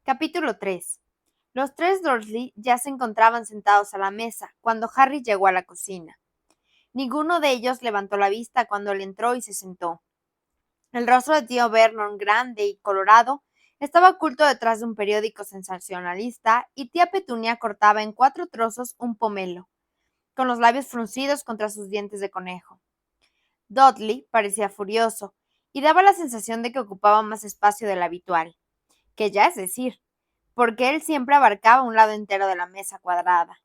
Capítulo 3. Los tres Dursley ya se encontraban sentados a la mesa cuando Harry llegó a la cocina. Ninguno de ellos levantó la vista cuando él entró y se sentó. El rostro de tío Vernon, grande y colorado, estaba oculto detrás de un periódico sensacionalista y tía Petunia cortaba en 4 trozos un pomelo, con los labios fruncidos contra sus dientes de conejo. Dudley parecía furioso y daba la sensación de que ocupaba más espacio del habitual, que ya es decir, porque él siempre abarcaba un lado entero de la mesa cuadrada.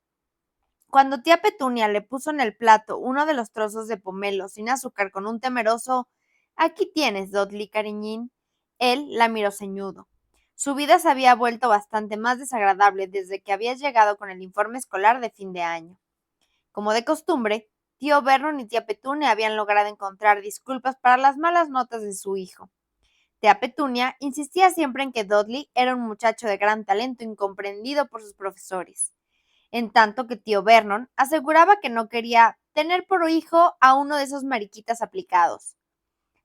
Cuando tía Petunia le puso en el plato uno de los trozos de pomelo sin azúcar con un temeroso «Aquí tienes, Dudley, cariñín», él la miró ceñudo. Su vida se había vuelto bastante más desagradable desde que había llegado con el informe escolar de fin de año. Como de costumbre, tío Vernon y tía Petunia habían logrado encontrar disculpas para las malas notas de su hijo. Tía Petunia insistía siempre en que Dudley era un muchacho de gran talento incomprendido por sus profesores, en tanto que tío Vernon aseguraba que no quería tener por hijo a uno de esos mariquitas aplicados.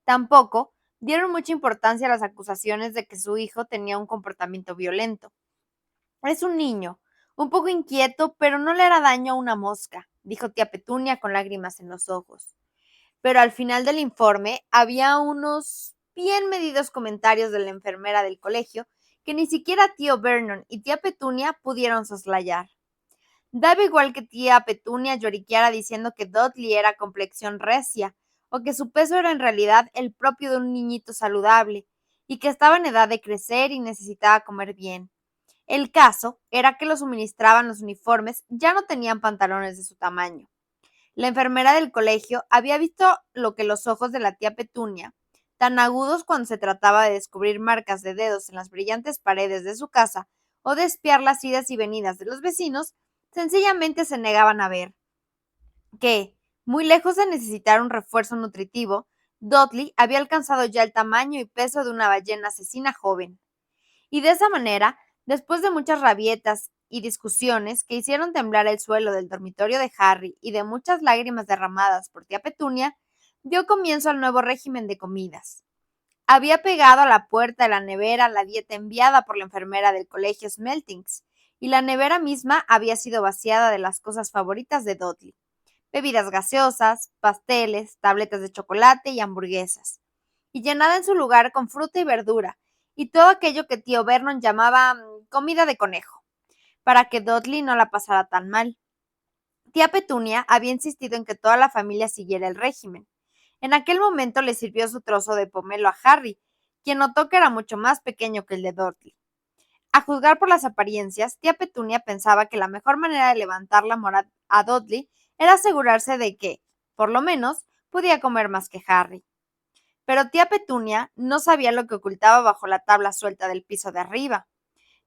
Tampoco dieron mucha importancia a las acusaciones de que su hijo tenía un comportamiento violento. Es un niño, un poco inquieto, pero no le hará daño a una mosca, dijo tía Petunia con lágrimas en los ojos. Pero al final del informe había unos bien medidos comentarios de la enfermera del colegio que ni siquiera tío Vernon y tía Petunia pudieron soslayar. Daba igual que tía Petunia lloriqueara diciendo que Dudley era complexión recia, o que su peso era en realidad el propio de un niñito saludable, y que estaba en edad de crecer y necesitaba comer bien. El caso era que los suministraban los uniformes ya no tenían pantalones de su tamaño. La enfermera del colegio había visto lo que los ojos de la tía Petunia, tan agudos cuando se trataba de descubrir marcas de dedos en las brillantes paredes de su casa o de espiar las idas y venidas de los vecinos, sencillamente se negaban a ver que, muy lejos de necesitar un refuerzo nutritivo, Dudley había alcanzado ya el tamaño y peso de una ballena asesina joven. Y de esa manera, después de muchas rabietas y discusiones que hicieron temblar el suelo del dormitorio de Harry y de muchas lágrimas derramadas por tía Petunia, dio comienzo al nuevo régimen de comidas. Había pegado a la puerta de la nevera la dieta enviada por la enfermera del colegio Smeltings, y la nevera misma había sido vaciada de las cosas favoritas de Dudley: bebidas gaseosas, pasteles, tabletas de chocolate y hamburguesas, y llenada en su lugar con fruta y verdura, y todo aquello que tío Vernon llamaba comida de conejo, para que Dudley no la pasara tan mal. Tía Petunia había insistido en que toda la familia siguiera el régimen. En aquel momento le sirvió su trozo de pomelo a Harry, quien notó que era mucho más pequeño que el de Dudley. A juzgar por las apariencias, tía Petunia pensaba que la mejor manera de levantar la moral a Dudley era asegurarse de que, por lo menos, podía comer más que Harry. Pero tía Petunia no sabía lo que ocultaba bajo la tabla suelta del piso de arriba.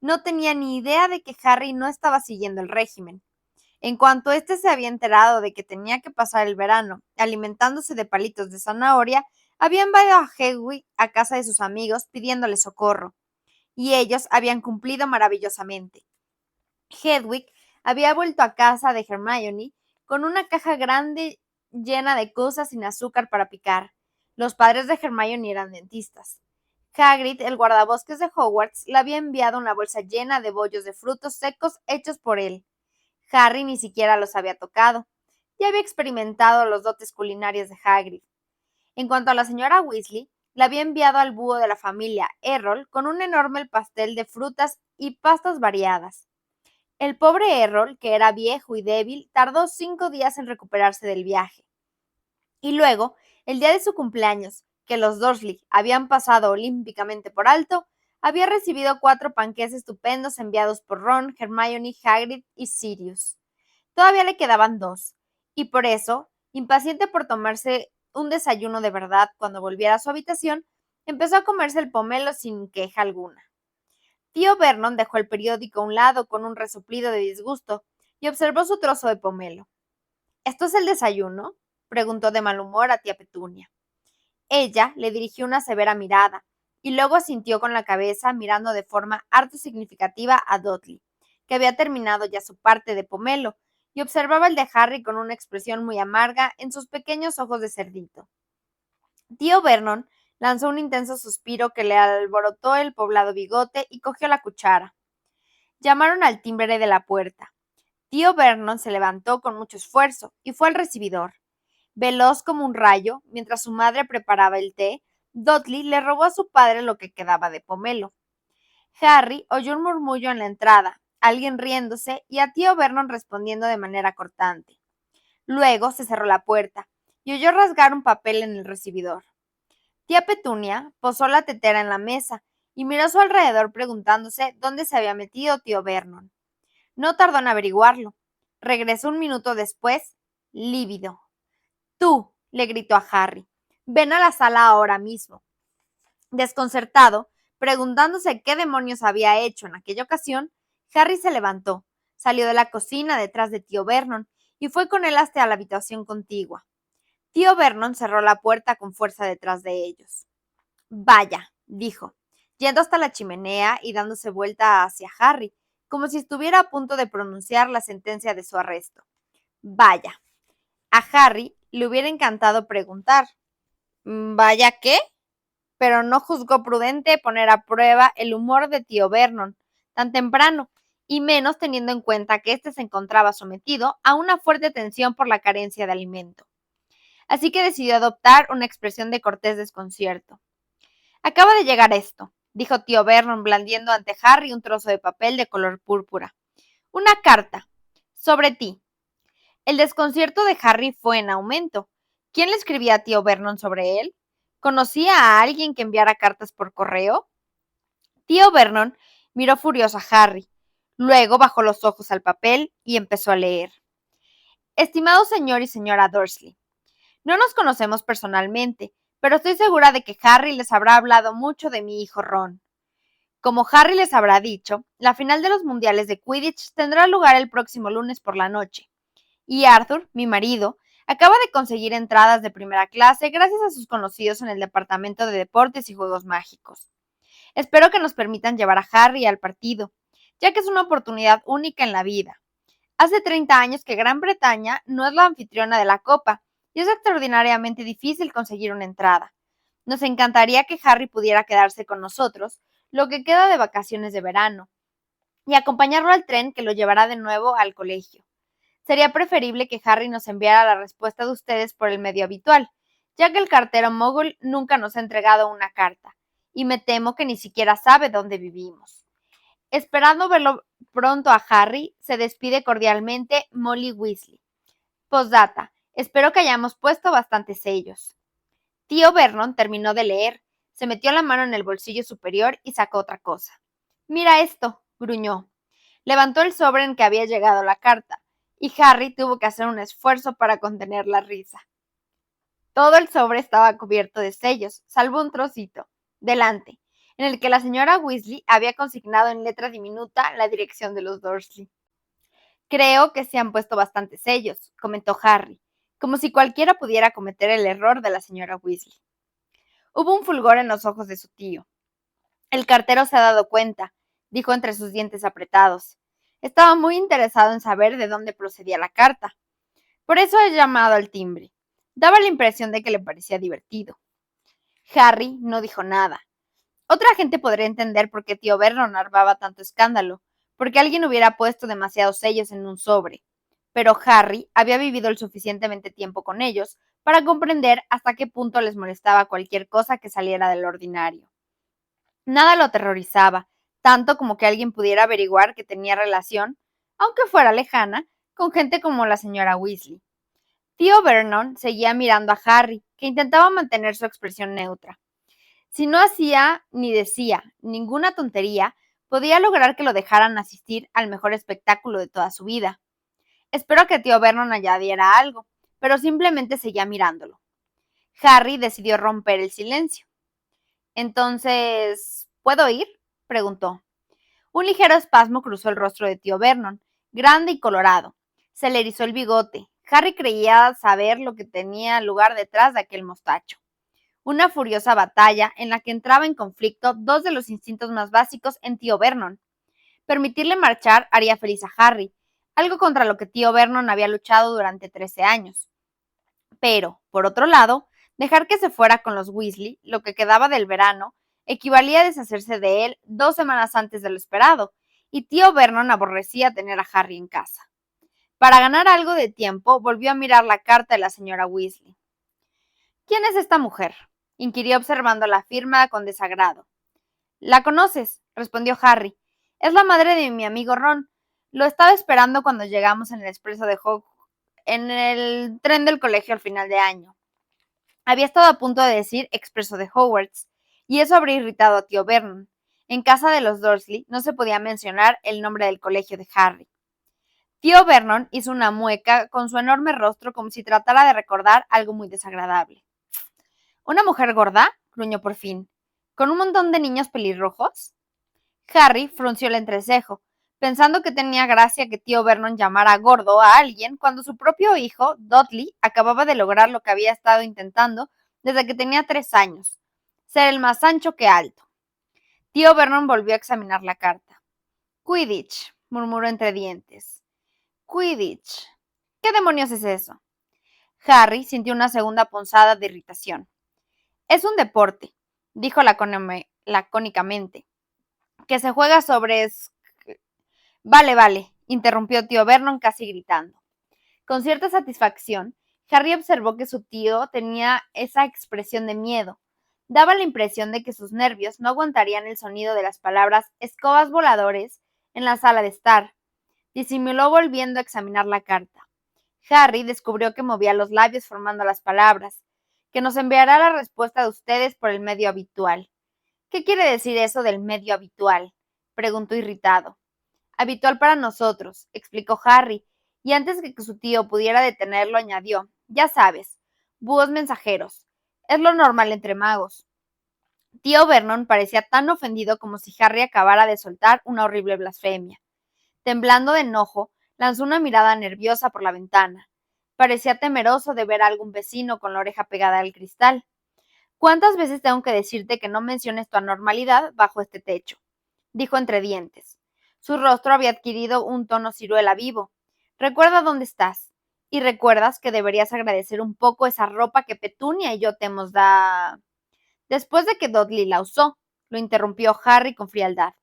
No tenía ni idea de que Harry no estaba siguiendo el régimen. En cuanto éste se había enterado de que tenía que pasar el verano alimentándose de palitos de zanahoria, había enviado a Hedwig a casa de sus amigos pidiéndole socorro, y ellos habían cumplido maravillosamente. Hedwig había vuelto a casa de Hermione con una caja grande llena de cosas sin azúcar para picar. Los padres de Hermione eran dentistas. Hagrid, el guardabosques de Hogwarts, le había enviado una bolsa llena de bollos de frutos secos hechos por él. Harry ni siquiera los había tocado. Ya había experimentado los dotes culinarios de Hagrid. En cuanto a la señora Weasley, le había enviado al búho de la familia, Errol, con un enorme pastel de frutas y pastas variadas. El pobre Errol, que era viejo y débil, tardó 5 días en recuperarse del viaje. Y luego, el día de su cumpleaños, que los Dursley habían pasado olímpicamente por alto, había recibido 4 panqués estupendos enviados por Ron, Hermione, Hagrid y Sirius. Todavía le quedaban 2, y por eso, impaciente por tomarse un desayuno de verdad cuando volviera a su habitación, empezó a comerse el pomelo sin queja alguna. Tío Vernon dejó el periódico a un lado con un resoplido de disgusto y observó su trozo de pomelo. ¿Esto es el desayuno?, preguntó de mal humor a tía Petunia. Ella le dirigió una severa mirada y luego asintió con la cabeza mirando de forma harto significativa a Dudley, que había terminado ya su parte de pomelo, y observaba el de Harry con una expresión muy amarga en sus pequeños ojos de cerdito. Tío Vernon Lanzó un intenso suspiro que le alborotó el poblado bigote y cogió la cuchara. Llamaron al timbre de la puerta. Tío Vernon se levantó con mucho esfuerzo y fue al recibidor. Veloz como un rayo, mientras su madre preparaba el té, Dudley le robó a su padre lo que quedaba de pomelo. Harry oyó un murmullo en la entrada, alguien riéndose y a tío Vernon respondiendo de manera cortante. Luego se cerró la puerta y oyó rasgar un papel en el recibidor. Tía Petunia posó la tetera en la mesa y miró a su alrededor preguntándose dónde se había metido tío Vernon. No tardó en averiguarlo. Regresó un minuto después, lívido. Tú, le gritó a Harry, ven a la sala ahora mismo. Desconcertado, preguntándose qué demonios había hecho en aquella ocasión, Harry se levantó, salió de la cocina detrás de tío Vernon y fue con él hasta la habitación contigua. Tío Vernon cerró la puerta con fuerza detrás de ellos. Vaya, dijo, yendo hasta la chimenea y dándose vuelta hacia Harry, como si estuviera a punto de pronunciar la sentencia de su arresto. Vaya. A Harry le hubiera encantado preguntar, ¿vaya qué? Pero no juzgó prudente poner a prueba el humor de tío Vernon tan temprano, y menos teniendo en cuenta que éste se encontraba sometido a una fuerte tensión por la carencia de alimento. Así que decidió adoptar una expresión de cortés desconcierto. Acaba de llegar esto, dijo tío Vernon blandiendo ante Harry un trozo de papel de color púrpura. Una carta. Sobre ti. El desconcierto de Harry fue en aumento. ¿Quién le escribía a tío Vernon sobre él? ¿Conocía a alguien que enviara cartas por correo? Tío Vernon miró furioso a Harry. Luego bajó los ojos al papel y empezó a leer. Estimado señor y señora Dursley, no nos conocemos personalmente, pero estoy segura de que Harry les habrá hablado mucho de mi hijo Ron. Como Harry les habrá dicho, la final de los mundiales de Quidditch tendrá lugar el próximo lunes por la noche. Y Arthur, mi marido, acaba de conseguir entradas de primera clase gracias a sus conocidos en el Departamento de Deportes y Juegos Mágicos. Espero que nos permitan llevar a Harry al partido, ya que es una oportunidad única en la vida. Hace 30 años que Gran Bretaña no es la anfitriona de la Copa y es extraordinariamente difícil conseguir una entrada. Nos encantaría que Harry pudiera quedarse con nosotros lo que queda de vacaciones de verano y acompañarlo al tren que lo llevará de nuevo al colegio. Sería preferible que Harry nos enviara la respuesta de ustedes por el medio habitual, ya que el cartero Mogul nunca nos ha entregado una carta, y me temo que ni siquiera sabe dónde vivimos. Esperando verlo pronto a Harry, se despide cordialmente Molly Weasley. Postdata. Espero que hayamos puesto bastantes sellos. Tío Vernon terminó de leer, se metió la mano en el bolsillo superior y sacó otra cosa. Mira esto, gruñó. Levantó el sobre en que había llegado la carta, y Harry tuvo que hacer un esfuerzo para contener la risa. Todo el sobre estaba cubierto de sellos, salvo un trocito, delante, en el que la señora Weasley había consignado en letra diminuta la dirección de los Dursley. Creo que se han puesto bastantes sellos, comentó Harry, como si cualquiera pudiera cometer el error de la señora Weasley. Hubo un fulgor en los ojos de su tío. El cartero se ha dado cuenta, dijo entre sus dientes apretados. Estaba muy interesado en saber de dónde procedía la carta. Por eso he llamado al timbre. Daba la impresión de que le parecía divertido. Harry no dijo nada. Otra gente podría entender por qué tío Vernon armaba tanto escándalo, porque alguien hubiera puesto demasiados sellos en un sobre. Pero Harry había vivido el suficientemente tiempo con ellos para comprender hasta qué punto les molestaba cualquier cosa que saliera del ordinario. Nada lo aterrorizaba, tanto como que alguien pudiera averiguar que tenía relación, aunque fuera lejana, con gente como la señora Weasley. Tío Vernon seguía mirando a Harry, que intentaba mantener su expresión neutra. Si no hacía ni decía ninguna tontería, podía lograr que lo dejaran asistir al mejor espectáculo de toda su vida. Espero que tío Vernon añadiera algo, pero simplemente seguía mirándolo. Harry decidió romper el silencio. Entonces, ¿puedo ir? Preguntó. Un ligero espasmo cruzó el rostro de tío Vernon, grande y colorado. Se le erizó el bigote. Harry creía saber lo que tenía lugar detrás de aquel mostacho. Una furiosa batalla en la que entraba en conflicto dos de los instintos más básicos en tío Vernon. Permitirle marchar haría feliz a Harry, algo contra lo que tío Vernon había luchado durante 13 años. Pero, por otro lado, Dejar que se fuera con los Weasley, lo que quedaba del verano, equivalía a deshacerse de él 2 semanas antes de lo esperado, y tío Vernon aborrecía tener a Harry en casa. Para ganar algo de tiempo, volvió a mirar la carta de la señora Weasley. ¿Quién es esta mujer?, inquirió observando la firma con desagrado. ¿La conoces?, respondió Harry. Es la madre de mi amigo Ron. Lo estaba esperando cuando llegamos en el expreso de en el tren del colegio al final de año. Había estado a punto de decir expreso de Hogwarts, y eso habría irritado a tío Vernon. En casa de los Dursley no se podía mencionar el nombre del colegio de Harry. Tío Vernon hizo una mueca con su enorme rostro como si tratara de recordar algo muy desagradable. ¿Una mujer gorda?, gruñó por fin. ¿Con un montón de niños pelirrojos? Harry frunció el entrecejo, pensando que tenía gracia que tío Vernon llamara gordo a alguien cuando su propio hijo, Dudley, acababa de lograr lo que había estado intentando desde que tenía 3 años, ser el más ancho que alto. Tío Vernon volvió a examinar la carta. Quidditch, murmuró entre dientes. Quidditch. ¿Qué demonios es eso? Harry sintió una segunda punzada de irritación. Es un deporte, dijo lacónicamente, que se juega sobre... Vale, interrumpió tío Vernon casi gritando. Con cierta satisfacción, Harry observó que su tío tenía esa expresión de miedo. Daba la impresión de que sus nervios no aguantarían el sonido de las palabras escobas voladores en la sala de estar. Disimuló volviendo a examinar la carta. Harry descubrió que movía los labios formando las palabras, que nos enviará la respuesta de ustedes por el medio habitual. ¿Qué quiere decir eso del medio habitual?, preguntó irritado. Habitual para nosotros, explicó Harry, y antes de que su tío pudiera detenerlo, añadió, ya sabes, búhos mensajeros. Es lo normal entre magos. Tío Vernon parecía tan ofendido como si Harry acabara de soltar una horrible blasfemia. Temblando de enojo, lanzó una mirada nerviosa por la ventana. Parecía temeroso de ver a algún vecino con la oreja pegada al cristal. ¿Cuántas veces tengo que decirte que no menciones tu anormalidad bajo este techo?, dijo entre dientes. Su rostro había adquirido un tono ciruela vivo. Recuerda dónde estás. Y recuerdas que deberías agradecer un poco esa ropa que Petunia y yo te hemos dado. Después de que Dudley la usó, lo interrumpió Harry con frialdad.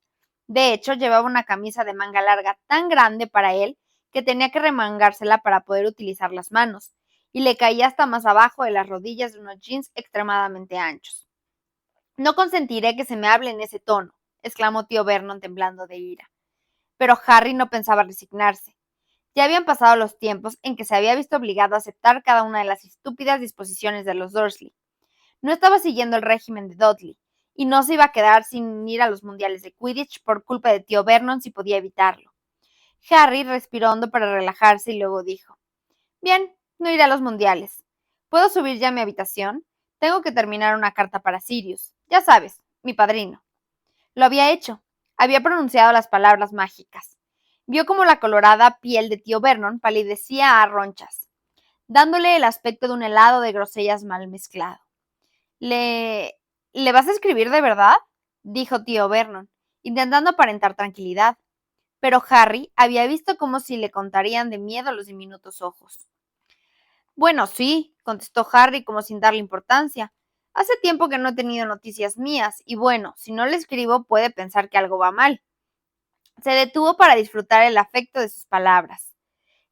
De hecho, llevaba una camisa de manga larga tan grande para él que tenía que remangársela para poder utilizar las manos, y le caía hasta más abajo de las rodillas de unos jeans extremadamente anchos. No consentiré que se me hable en ese tono, exclamó tío Vernon temblando de ira. Pero Harry no pensaba resignarse. Ya habían pasado los tiempos en que se había visto obligado a aceptar cada una de las estúpidas disposiciones de los Dursley. No estaba siguiendo el régimen de Dudley, y no se iba a quedar sin ir a los mundiales de Quidditch por culpa de tío Vernon si podía evitarlo. Harry respiró hondo para relajarse y luego dijo, bien, no iré a los mundiales. ¿Puedo subir ya a mi habitación? Tengo que terminar una carta para Sirius. Ya sabes, mi padrino. Lo había hecho. Había pronunciado las palabras mágicas. Vio como la colorada piel de tío Vernon palidecía a ronchas, dándole el aspecto de un helado de grosellas mal mezclado. ¿Le vas a escribir de verdad?, dijo tío Vernon, intentando aparentar tranquilidad. Pero Harry había visto como si le contarían de miedo los diminutos ojos. Bueno, sí, contestó Harry como sin darle importancia. Hace tiempo que no he tenido noticias mías, y bueno, si no le escribo puede pensar que algo va mal. Se detuvo para disfrutar el afecto de sus palabras.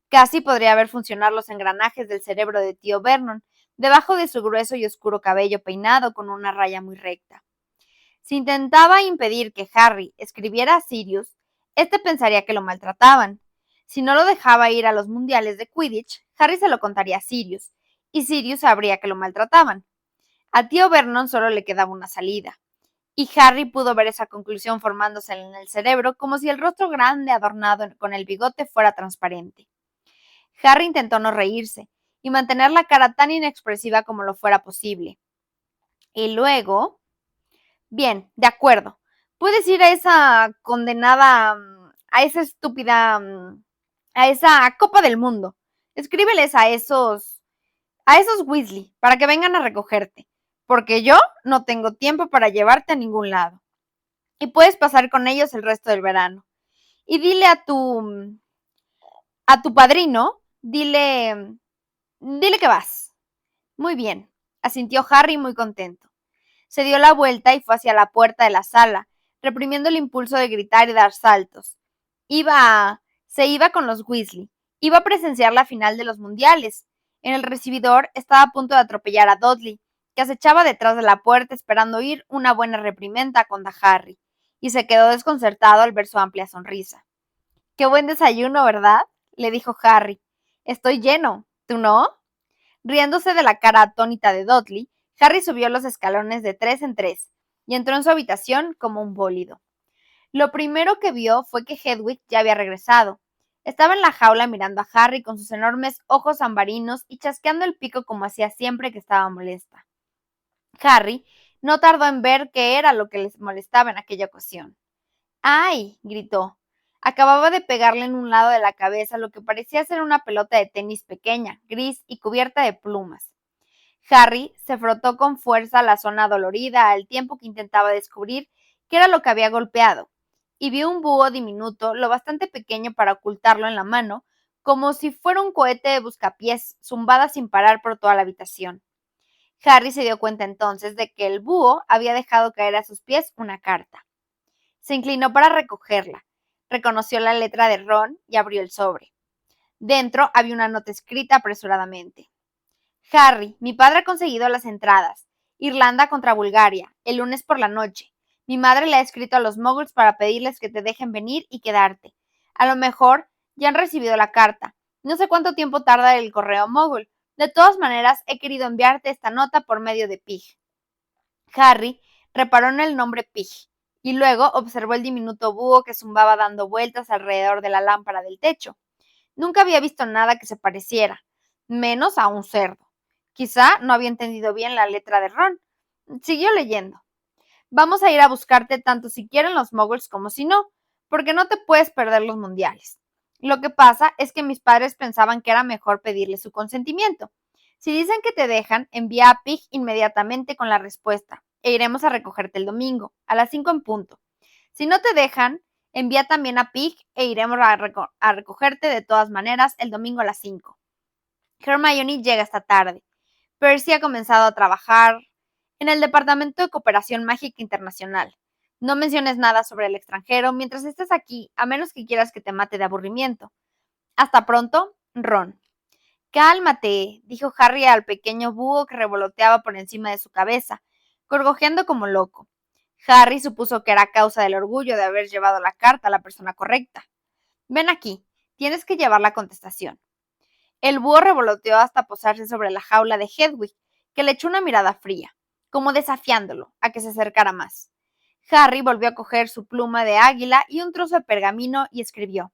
Casi podría ver funcionar los engranajes del cerebro de tío Vernon, debajo de su grueso y oscuro cabello peinado con una raya muy recta. Si intentaba impedir que Harry escribiera a Sirius, este pensaría que lo maltrataban. Si no lo dejaba ir a los mundiales de Quidditch, Harry se lo contaría a Sirius, y Sirius sabría que lo maltrataban. A tío Vernon solo le quedaba una salida, y Harry pudo ver esa conclusión formándose en el cerebro como si el rostro grande adornado con el bigote fuera transparente. Harry intentó no reírse y mantener la cara tan inexpresiva como lo fuera posible. Y luego... Bien, de acuerdo. Puedes ir a esa condenada, a esa estúpida, a esa Copa del Mundo. Escríbeles a esos Weasley, para que vengan a recogerte, porque yo no tengo tiempo para llevarte a ningún lado. Y puedes pasar con ellos el resto del verano. Y dile a tu padrino, dile que vas. Muy bien. asintió Harry muy contento. Se dio la vuelta y fue hacia la puerta de la sala, reprimiendo el impulso de gritar y dar saltos. Se iba con los Weasley. Iba a presenciar la final de los mundiales. En el recibidor estaba a punto de atropellar a Dudley, que acechaba detrás de la puerta esperando oír una buena reprimenda contra Harry, y se quedó desconcertado al ver su amplia sonrisa. «Qué buen desayuno, ¿verdad?», le dijo Harry. «Estoy lleno, ¿tú no?». Riéndose de la cara atónita de Dudley, Harry subió los escalones de 3 en 3 y entró en su habitación como un bólido. Lo primero que vio fue que Hedwig ya había regresado. Estaba en la jaula mirando a Harry con sus enormes ojos ambarinos y chasqueando el pico como hacía siempre que estaba molesta. Harry no tardó en ver qué era lo que les molestaba en aquella ocasión. «¡Ay!», gritó. Acababa de pegarle en un lado de la cabeza lo que parecía ser una pelota de tenis pequeña, gris y cubierta de plumas. Harry se frotó con fuerza la zona dolorida al tiempo que intentaba descubrir qué era lo que había golpeado, y vio un búho diminuto, lo bastante pequeño para ocultarlo en la mano, como si fuera un cohete de buscapiés, zumbada sin parar por toda la habitación. Harry se dio cuenta entonces de que el búho había dejado caer a sus pies una carta. Se inclinó para recogerla, reconoció la letra de Ron y abrió el sobre. Dentro había una nota escrita apresuradamente. «Harry, mi padre ha conseguido las entradas. Irlanda contra Bulgaria, el lunes por la noche. Mi madre le ha escrito a los Muggles para pedirles que te dejen venir y quedarte. A lo mejor ya han recibido la carta. No sé cuánto tiempo tarda el correo Muggle. De todas maneras, he querido enviarte esta nota por medio de Pig». Harry reparó en el nombre Pig y luego observó el diminuto búho que zumbaba dando vueltas alrededor de la lámpara del techo. Nunca había visto nada que se pareciera, menos a un cerdo. Quizá no había entendido bien la letra de Ron. Siguió leyendo. «Vamos a ir a buscarte tanto si quieren los Muggles como si no, porque no te puedes perder los mundiales. Lo que pasa es que mis padres pensaban que era mejor pedirle su consentimiento. Si dicen que te dejan, envía a Pig inmediatamente con la respuesta e iremos a recogerte el domingo, a las 5 en punto. Si no te dejan, envía también a Pig e iremos a recogerte de todas maneras el domingo a las 5. Hermione llega esta tarde. Percy ha comenzado a trabajar en el Departamento de Cooperación Mágica Internacional. No menciones nada sobre el extranjero mientras estés aquí, a menos que quieras que te mate de aburrimiento. Hasta pronto, Ron». «Cálmate», dijo Harry al pequeño búho que revoloteaba por encima de su cabeza, gorgojeando como loco. Harry supuso que era a causa del orgullo de haber llevado la carta a la persona correcta. «Ven aquí, tienes que llevar la contestación». El búho revoloteó hasta posarse sobre la jaula de Hedwig, que le echó una mirada fría, como desafiándolo a que se acercara más. Harry volvió a coger su pluma de águila y un trozo de pergamino y escribió: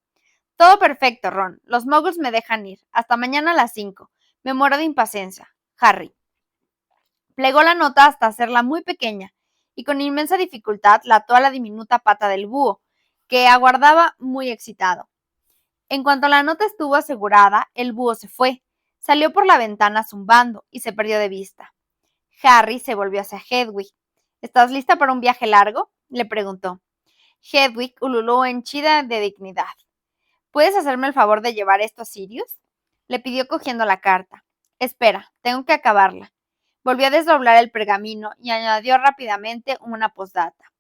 «Todo perfecto, Ron. Los Muggles me dejan ir. Hasta mañana a las 5. Me muero de impaciencia. Harry». Plegó la nota hasta hacerla muy pequeña y con inmensa dificultad la ató a la diminuta pata del búho, que aguardaba muy excitado. En cuanto la nota estuvo asegurada, el búho se fue, salió por la ventana zumbando y se perdió de vista. Harry se volvió hacia Hedwig. «¿Estás lista para un viaje largo?», le preguntó. Hedwig ululó henchida de dignidad. «¿Puedes hacerme el favor de llevar esto a Sirius?», le pidió cogiendo la carta. «Espera, tengo que acabarla». Volvió a desdoblar el pergamino y añadió rápidamente una postdata.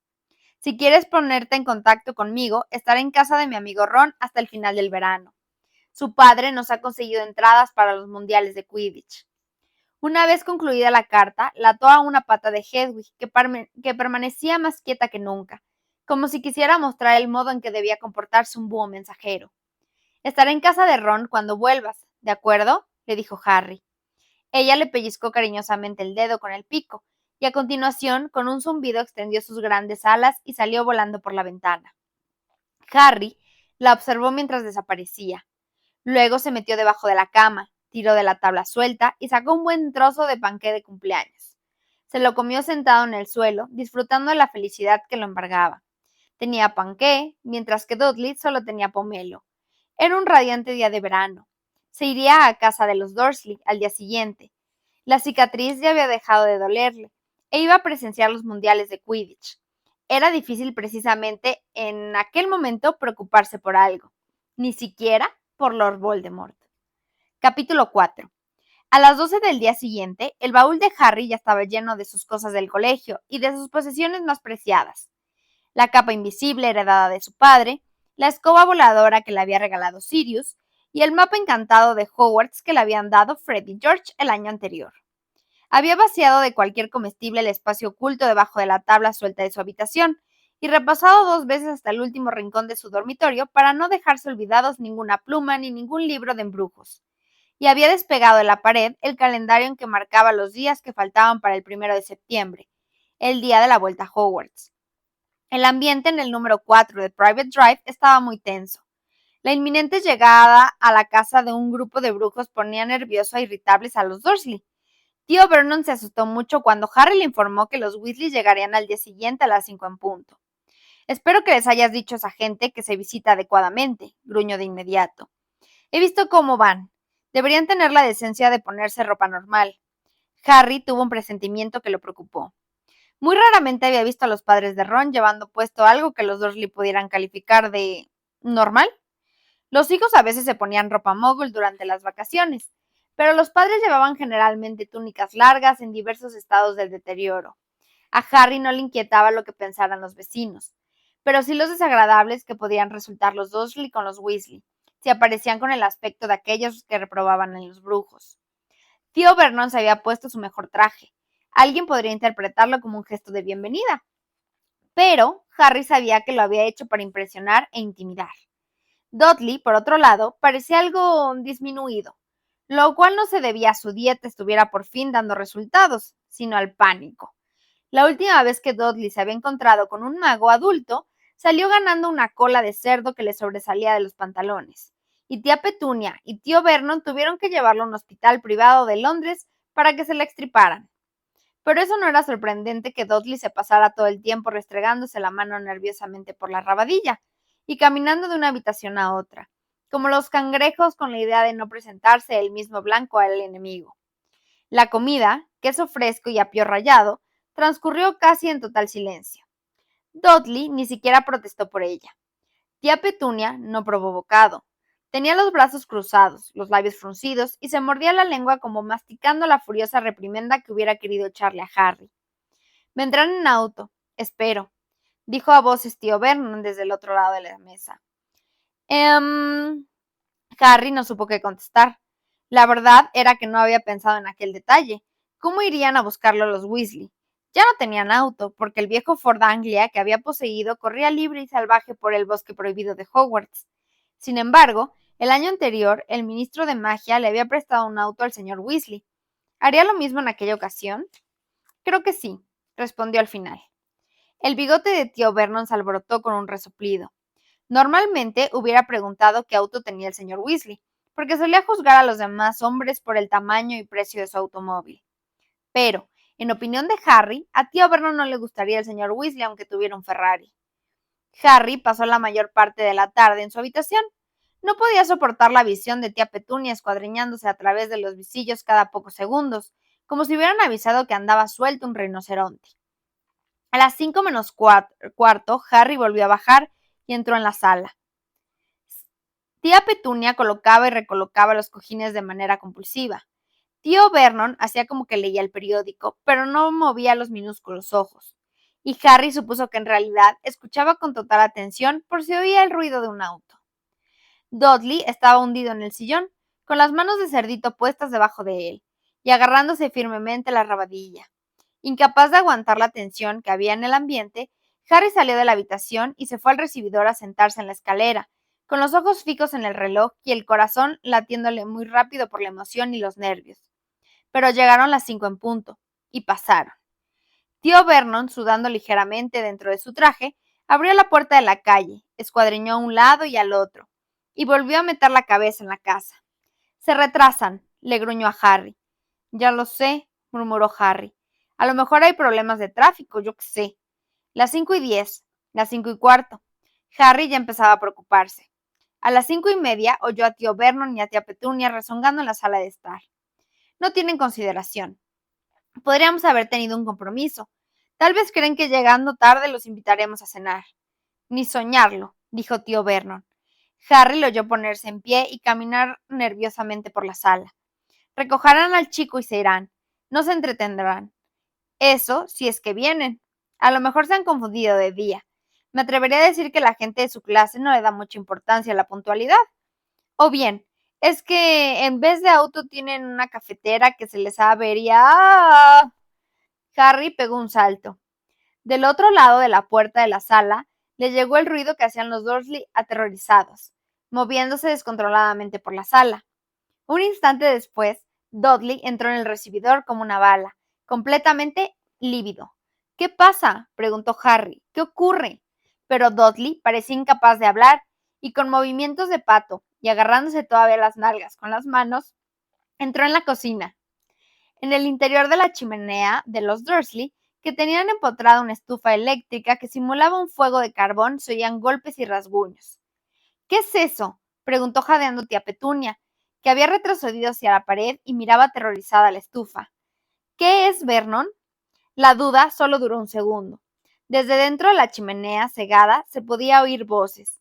«Si quieres ponerte en contacto conmigo, estaré en casa de mi amigo Ron hasta el final del verano. Su padre nos ha conseguido entradas para los mundiales de Quidditch». Una vez concluida la carta, la ató a una pata de Hedwig, que permanecía más quieta que nunca, como si quisiera mostrar el modo en que debía comportarse un búho mensajero. «Estaré en casa de Ron cuando vuelvas, ¿de acuerdo?», le dijo Harry. Ella le pellizcó cariñosamente el dedo con el pico, y a continuación, con un zumbido, extendió sus grandes alas y salió volando por la ventana. Harry la observó mientras desaparecía. Luego se metió debajo de la cama, tiró de la tabla suelta y sacó un buen trozo de panqué de cumpleaños. Se lo comió sentado en el suelo, disfrutando de la felicidad que lo embargaba. Tenía panqué, mientras que Dudley solo tenía pomelo. Era un radiante día de verano. Se iría a casa de los Dursley al día siguiente. La cicatriz ya había dejado de dolerle e iba a presenciar los mundiales de Quidditch. Era difícil precisamente en aquel momento preocuparse por algo, ni siquiera por Lord Voldemort. Capítulo 4. A las 12 del día siguiente, el baúl de Harry ya estaba lleno de sus cosas del colegio y de sus posesiones más preciadas. La capa invisible heredada de su padre, la escoba voladora que le había regalado Sirius y el mapa encantado de Hogwarts que le habían dado Fred y George el año anterior. Había vaciado de cualquier comestible el espacio oculto debajo de la tabla suelta de su habitación y repasado 2 veces hasta el último rincón de su dormitorio para no dejarse olvidados ninguna pluma ni ningún libro de embrujos. Y había despegado de la pared el calendario en que marcaba los días que faltaban para el 1 de septiembre, el día de la vuelta a Hogwarts. El ambiente en el número 4 de Private Drive estaba muy tenso. La inminente llegada a la casa de un grupo de brujos ponía nerviosos e irritables a los Dursley. Tío Vernon se asustó mucho cuando Harry le informó que los Weasley llegarían al día siguiente a las 5 en punto. Espero que les hayas dicho a esa gente que se visita adecuadamente, gruñó de inmediato. He visto cómo van. Deberían tener la decencia de ponerse ropa normal. Harry tuvo un presentimiento que lo preocupó. Muy raramente había visto a los padres de Ron llevando puesto algo que los Dursley pudieran calificar de normal. Los hijos a veces se ponían ropa mogul durante las vacaciones, pero los padres llevaban generalmente túnicas largas en diversos estados del deterioro. A Harry no le inquietaba lo que pensaran los vecinos, pero sí los desagradables que podían resultar los Dursley con los Weasley, si aparecían con el aspecto de aquellos que reprobaban en los brujos. Tío Vernon se había puesto su mejor traje. Alguien podría interpretarlo como un gesto de bienvenida, pero Harry sabía que lo había hecho para impresionar e intimidar. Dudley, por otro lado, parecía algo disminuido, lo cual no se debía a su dieta estuviera por fin dando resultados, sino al pánico. La última vez que Dudley se había encontrado con un mago adulto, salió ganando una cola de cerdo que le sobresalía de los pantalones, y tía Petunia y tío Vernon tuvieron que llevarlo a un hospital privado de Londres para que se la extirparan. Pero eso no era sorprendente que Dudley se pasara todo el tiempo restregándose la mano nerviosamente por la rabadilla y caminando de una habitación a otra, como los cangrejos con la idea de no presentarse el mismo blanco al enemigo. La comida, queso fresco y apio rallado, transcurrió casi en total silencio. Dudley ni siquiera protestó por ella. Tía Petunia no probó bocado. Tenía los brazos cruzados, los labios fruncidos y se mordía la lengua como masticando la furiosa reprimenda que hubiera querido echarle a Harry. Vendrán en auto, espero, dijo a voces tío Vernon desde el otro lado de la mesa. Harry no supo qué contestar. La verdad era que no había pensado en aquel detalle. ¿Cómo irían a buscarlo los Weasley? Ya no tenían auto, porque el viejo Ford Anglia que había poseído corría libre y salvaje por el bosque prohibido de Hogwarts. Sin embargo, el año anterior, el ministro de magia le había prestado un auto al señor Weasley. ¿Haría lo mismo en aquella ocasión? Creo que sí, respondió al final. El bigote de tío Vernon se alborotó con un resoplido. Normalmente hubiera preguntado qué auto tenía el señor Weasley, porque solía juzgar a los demás hombres por el tamaño y precio de su automóvil. Pero, en opinión de Harry, a tío Vernon no le gustaría el señor Weasley aunque tuviera un Ferrari. Harry pasó la mayor parte de la tarde en su habitación. No podía soportar la visión de tía Petunia escuadriñándose a través de los visillos cada pocos segundos, como si hubieran avisado que andaba suelto un rinoceronte. A las 5 menos cuarto, Harry volvió a bajar y entró en la sala. Tía Petunia colocaba y recolocaba los cojines de manera compulsiva. Tío Vernon hacía como que leía el periódico, pero no movía los minúsculos ojos. Y Harry supuso que en realidad escuchaba con total atención por si oía el ruido de un auto. Dudley estaba hundido en el sillón, con las manos de cerdito puestas debajo de él, y agarrándose firmemente la rabadilla. Incapaz de aguantar la tensión que había en el ambiente, Harry salió de la habitación y se fue al recibidor a sentarse en la escalera, con los ojos fijos en el reloj y el corazón latiéndole muy rápido por la emoción y los nervios. Pero llegaron las 5 en punto, y pasaron. Tío Vernon, sudando ligeramente dentro de su traje, abrió la puerta de la calle, escuadriñó a un lado y al otro, y volvió a meter la cabeza en la casa. Se retrasan, le gruñó a Harry. Ya lo sé, murmuró Harry. A lo mejor hay problemas de tráfico, yo qué sé. Las 5:10, las 5:15. Harry ya empezaba a preocuparse. A las 5:30 oyó a tío Vernon y a tía Petunia rezongando en la sala de estar. No tienen consideración. Podríamos haber tenido un compromiso. Tal vez creen que llegando tarde los invitaremos a cenar. Ni soñarlo, dijo tío Vernon. Harry lo oyó ponerse en pie y caminar nerviosamente por la sala. Recogerán al chico y se irán. No se entretendrán. Eso si es que vienen. A lo mejor se han confundido de día. Me atrevería a decir que la gente de su clase no le da mucha importancia a la puntualidad. O bien, es que en vez de auto tienen una cafetera que se les ha averiado. ¡Ah! Harry pegó un salto. Del otro lado de la puerta de la sala le llegó el ruido que hacían los Dursley aterrorizados, moviéndose descontroladamente por la sala. Un instante después, Dudley entró en el recibidor como una bala, completamente lívido. ¿Qué pasa?, preguntó Harry. ¿Qué ocurre? Pero Dudley parecía incapaz de hablar, y con movimientos de pato, y agarrándose todavía las nalgas con las manos, entró en la cocina. En el interior de la chimenea de los Dursley, que tenían empotrada una estufa eléctrica que simulaba un fuego de carbón, se oían golpes y rasguños. ¿Qué es eso?, preguntó jadeando tía Petunia, que había retrocedido hacia la pared y miraba aterrorizada la estufa. ¿Qué es, Vernon? La duda solo duró un segundo. Desde dentro de la chimenea cegada se podía oír voces.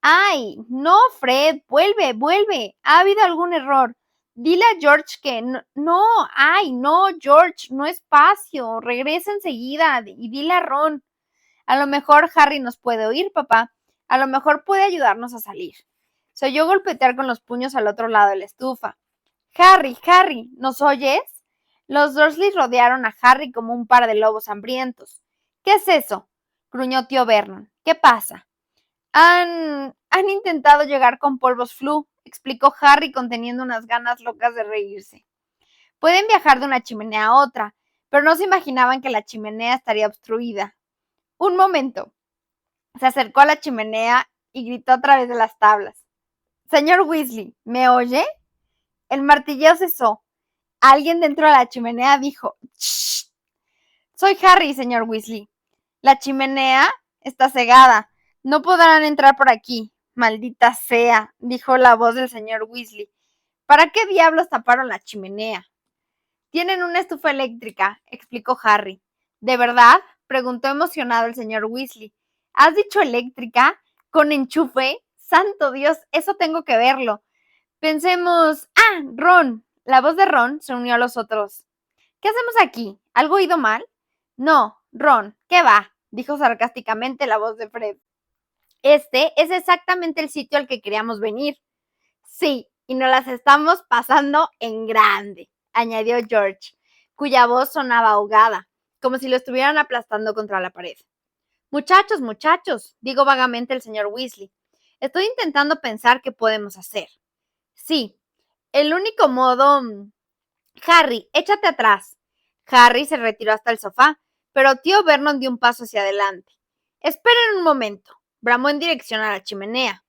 ¡Ay! No, Fred, vuelve, vuelve. ¿Ha habido algún error? Dile a George que no, ay, no, George, no espacio. Regresa enseguida y dile a Ron. A lo mejor Harry nos puede oír, papá. A lo mejor puede ayudarnos a salir. Se oyó golpetear con los puños al otro lado de la estufa. Harry, Harry, ¿nos oyes? Los Dursley rodearon a Harry como un par de lobos hambrientos. ¿Qué es eso?, gruñó tío Vernon. ¿Qué pasa? Han intentado llegar con polvos Flu, explicó Harry conteniendo unas ganas locas de reírse. Pueden viajar de una chimenea a otra, pero no se imaginaban que la chimenea estaría obstruida. Un momento. Se acercó a la chimenea y gritó a través de las tablas. Señor Weasley, ¿me oye? El martilleo cesó. Alguien dentro de la chimenea dijo: «Shh. Soy Harry, señor Weasley. La chimenea está cegada. No podrán entrar por aquí. Maldita sea», dijo la voz del señor Weasley. ¿Para qué diablos taparon la chimenea? Tienen una estufa eléctrica, explicó Harry. ¿De verdad?, preguntó emocionado el señor Weasley. ¿Has dicho eléctrica? ¿Con enchufe? ¡Santo Dios! Eso tengo que verlo. Pensemos... ¡Ah! Ron. La voz de Ron se unió a los otros. ¿Qué hacemos aquí? ¿Algo oído mal? No, Ron, ¿qué va?, dijo sarcásticamente la voz de Fred. Este es exactamente el sitio al que queríamos venir. Sí, y nos las estamos pasando en grande, añadió George, cuya voz sonaba ahogada, como si lo estuvieran aplastando contra la pared. Muchachos, muchachos, dijo vagamente el señor Weasley. Estoy intentando pensar qué podemos hacer. Sí, el único modo... Harry, échate atrás. Harry se retiró hasta el sofá, pero tío Vernon dio un paso hacia adelante. Esperen un momento, bramó en dirección a la chimenea.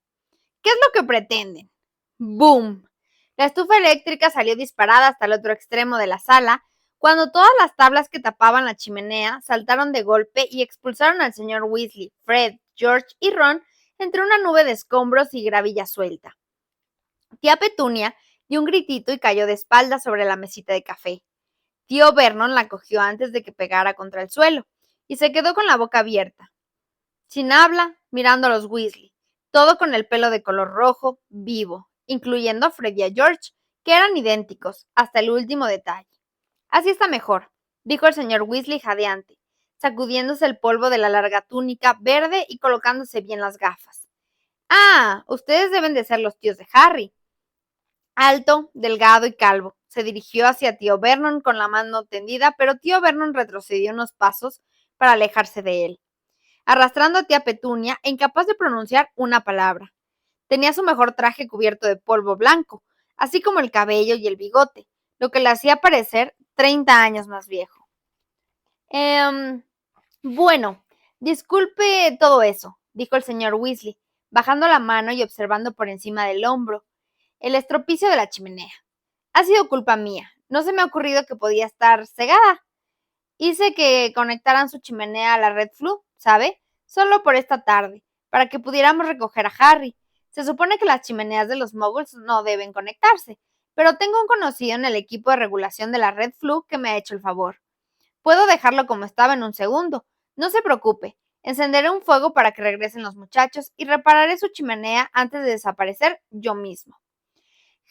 ¿Qué es lo que pretenden? ¡Boom! La estufa eléctrica salió disparada hasta el otro extremo de la sala, cuando todas las tablas que tapaban la chimenea saltaron de golpe y expulsaron al señor Weasley, Fred, George y Ron entre una nube de escombros y gravilla suelta. Tía Petunia dio un gritito y cayó de espaldas sobre la mesita de café. Tío Vernon la cogió antes de que pegara contra el suelo y se quedó con la boca abierta, sin habla, mirando a los Weasley, todo con el pelo de color rojo vivo, incluyendo a Fred y a George, que eran idénticos, hasta el último detalle. Así está mejor, dijo el señor Weasley jadeante, sacudiéndose el polvo de la larga túnica verde y colocándose bien las gafas. Ah, ustedes deben de ser los tíos de Harry. Alto, delgado y calvo, se dirigió hacia tío Vernon con la mano tendida, pero tío Vernon retrocedió unos pasos para alejarse de él, arrastrando a tía Petunia e incapaz de pronunciar una palabra. Tenía su mejor traje cubierto de polvo blanco, así como el cabello y el bigote, lo que le hacía parecer 30 años más viejo. Bueno, disculpe todo eso, dijo el señor Weasley, bajando la mano y observando por encima del hombro el estropicio de la chimenea. Ha sido culpa mía. No se me ha ocurrido que podía estar cegada. Hice que conectaran su chimenea a la red Flu, ¿sabe? Solo por esta tarde, para que pudiéramos recoger a Harry. Se supone que las chimeneas de los Muggles no deben conectarse, pero tengo un conocido en el equipo de regulación de la red Flu que me ha hecho el favor. Puedo dejarlo como estaba en un segundo. No se preocupe. Encenderé un fuego para que regresen los muchachos y repararé su chimenea antes de desaparecer yo mismo.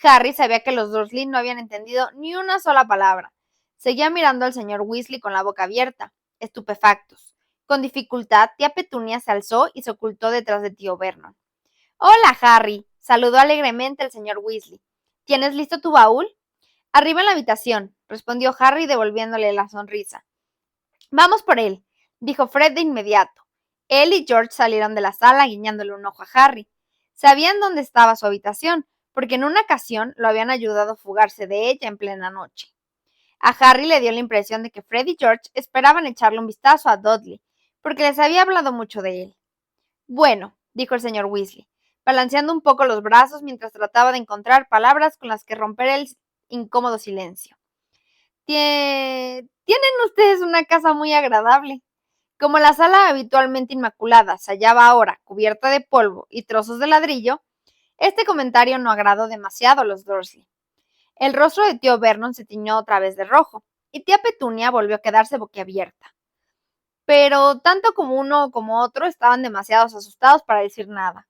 Harry sabía que los Dursley no habían entendido ni una sola palabra. Seguía mirando al señor Weasley con la boca abierta, estupefactos. Con dificultad, tía Petunia se alzó y se ocultó detrás de tío Vernon. «Hola, Harry», saludó alegremente el señor Weasley. «¿Tienes listo tu baúl?» «Arriba en la habitación», respondió Harry devolviéndole la sonrisa. «Vamos por él», dijo Fred de inmediato. Él y George salieron de la sala guiñándole un ojo a Harry. Sabían dónde estaba su habitación, porque en una ocasión lo habían ayudado a fugarse de ella en plena noche. A Harry le dio la impresión de que Fred y George esperaban echarle un vistazo a Dudley, porque les había hablado mucho de él. «Bueno», dijo el señor Weasley, balanceando un poco los brazos mientras trataba de encontrar palabras con las que romper el incómodo silencio. «Tienen ustedes una casa muy agradable». Como la sala habitualmente inmaculada se hallaba ahora cubierta de polvo y trozos de ladrillo, este comentario no agradó demasiado a los Dursley. El rostro de tío Vernon se tiñó otra vez de rojo, y tía Petunia volvió a quedarse boquiabierta. Pero tanto como uno como otro estaban demasiado asustados para decir nada.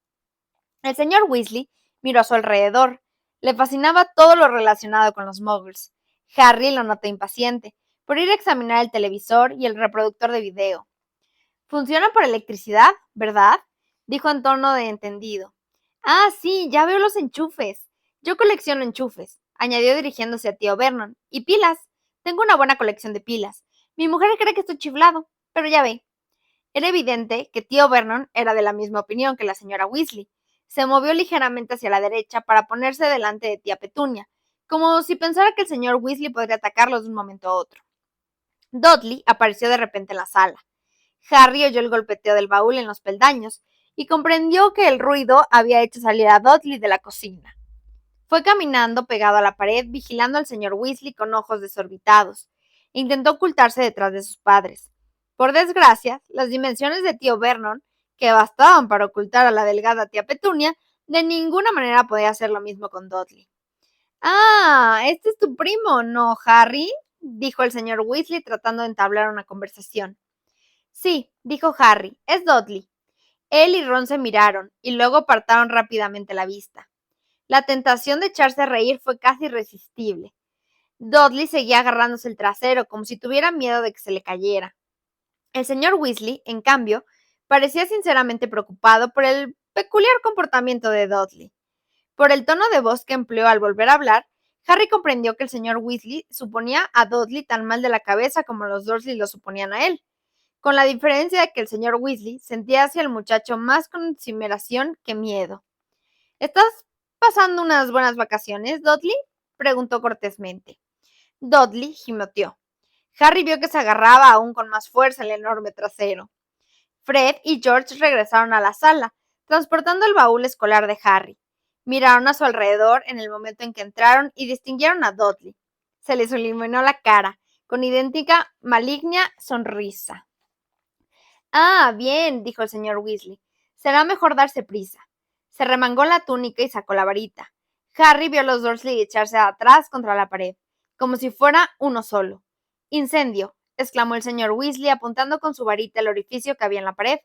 El señor Weasley miró a su alrededor. Le fascinaba todo lo relacionado con los muggles. Harry lo notó impaciente por ir a examinar el televisor y el reproductor de video. «Funciona por electricidad, ¿verdad?», dijo en tono de entendido. «Ah, sí, ya veo los enchufes. Yo colecciono enchufes», añadió dirigiéndose a tío Vernon. «Y pilas. Tengo una buena colección de pilas. Mi mujer cree que estoy chiflado, pero ya ve». Era evidente que tío Vernon era de la misma opinión que la señora Weasley. Se movió ligeramente hacia la derecha para ponerse delante de tía Petunia, como si pensara que el señor Weasley podría atacarlos de un momento a otro. Dudley apareció de repente en la sala. Harry oyó el golpeteo del baúl en los peldaños y comprendió que el ruido había hecho salir a Dudley de la cocina. Fue caminando pegado a la pared, vigilando al señor Weasley con ojos desorbitados. Intentó ocultarse detrás de sus padres. Por desgracia, las dimensiones de tío Vernon, que bastaban para ocultar a la delgada tía Petunia, de ninguna manera podía hacer lo mismo con Dudley. «Ah, este es tu primo, ¿no, Harry?», dijo el señor Weasley tratando de entablar una conversación. «Sí», dijo Harry, «es Dudley». Él y Ron se miraron, y luego apartaron rápidamente la vista. La tentación de echarse a reír fue casi irresistible. Dudley seguía agarrándose el trasero, como si tuviera miedo de que se le cayera. El señor Weasley, en cambio, parecía sinceramente preocupado por el peculiar comportamiento de Dudley. Por el tono de voz que empleó al volver a hablar, Harry comprendió que el señor Weasley suponía a Dudley tan mal de la cabeza como los Dursley lo suponían a él, con la diferencia de que el señor Weasley sentía hacia el muchacho más consideración que miedo. «¿Estás pasando unas buenas vacaciones, Dudley?», preguntó cortésmente. Dudley gimoteó. Harry vio que se agarraba aún con más fuerza el enorme trasero. Fred y George regresaron a la sala, transportando el baúl escolar de Harry. Miraron a su alrededor en el momento en que entraron y distinguieron a Dudley. Se les iluminó la cara, con idéntica maligna sonrisa. «Ah, bien», dijo el señor Weasley. «Será mejor darse prisa». Se remangó la túnica y sacó la varita. Harry vio a los Dursley echarse atrás contra la pared, como si fuera uno solo. «¡Incendio!», exclamó el señor Weasley apuntando con su varita el orificio que había en la pared.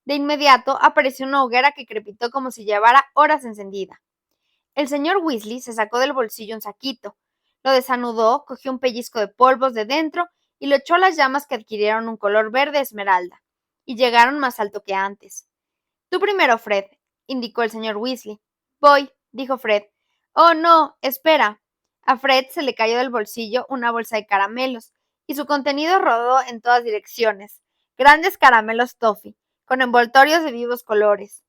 De inmediato apareció una hoguera que crepitó como si llevara horas encendida. El señor Weasley se sacó del bolsillo un saquito, lo desanudó, cogió un pellizco de polvos de dentro y lo echó a las llamas que adquirieron un color verde esmeralda, y llegaron más alto que antes. «Tú primero, Fred», indicó el señor Weasley. «Voy», dijo Fred. «Oh, no, espera». A Fred se le cayó del bolsillo una bolsa de caramelos, y su contenido rodó en todas direcciones. Grandes caramelos toffee, con envoltorios de vivos colores.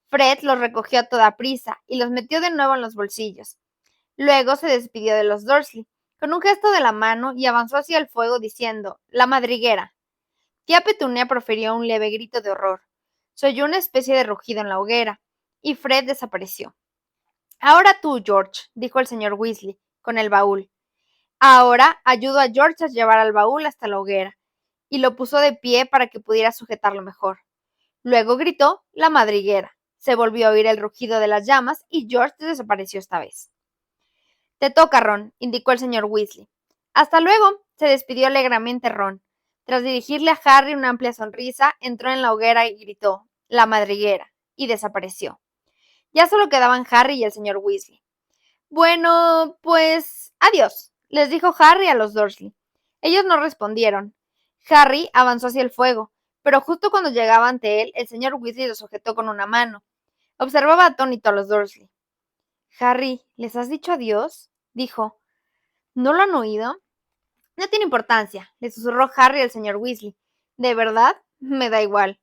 Fred los recogió a toda prisa y los metió de nuevo en los bolsillos. Luego se despidió de los Dursley, con un gesto de la mano, y avanzó hacia el fuego diciendo: «La madriguera». Tía Petunia profirió un leve grito de horror. Se oyó una especie de rugido en la hoguera, y Fred desapareció. «Ahora tú, George», dijo el señor Weasley, con el baúl. Ahora ayudó a George a llevar al baúl hasta la hoguera, y lo puso de pie para que pudiera sujetarlo mejor. Luego gritó: «La madriguera». Se volvió a oír el rugido de las llamas, y George desapareció esta vez. «Te toca, Ron», indicó el señor Weasley. «Hasta luego», se despidió alegremente Ron. Tras dirigirle a Harry una amplia sonrisa, entró en la hoguera y gritó: «La madriguera», y desapareció. Ya solo quedaban Harry y el señor Weasley. Bueno, pues adiós, les dijo Harry a los Dursley. Ellos no respondieron. Harry avanzó hacia el fuego, pero justo cuando llegaba ante él, el señor Weasley lo sujetó con una mano. Observaba atónito a los Dursley. Harry, ¿les has dicho adiós? Dijo. ¿No lo han oído? No tiene importancia, le susurró Harry al señor Weasley. ¿De verdad? Me da igual.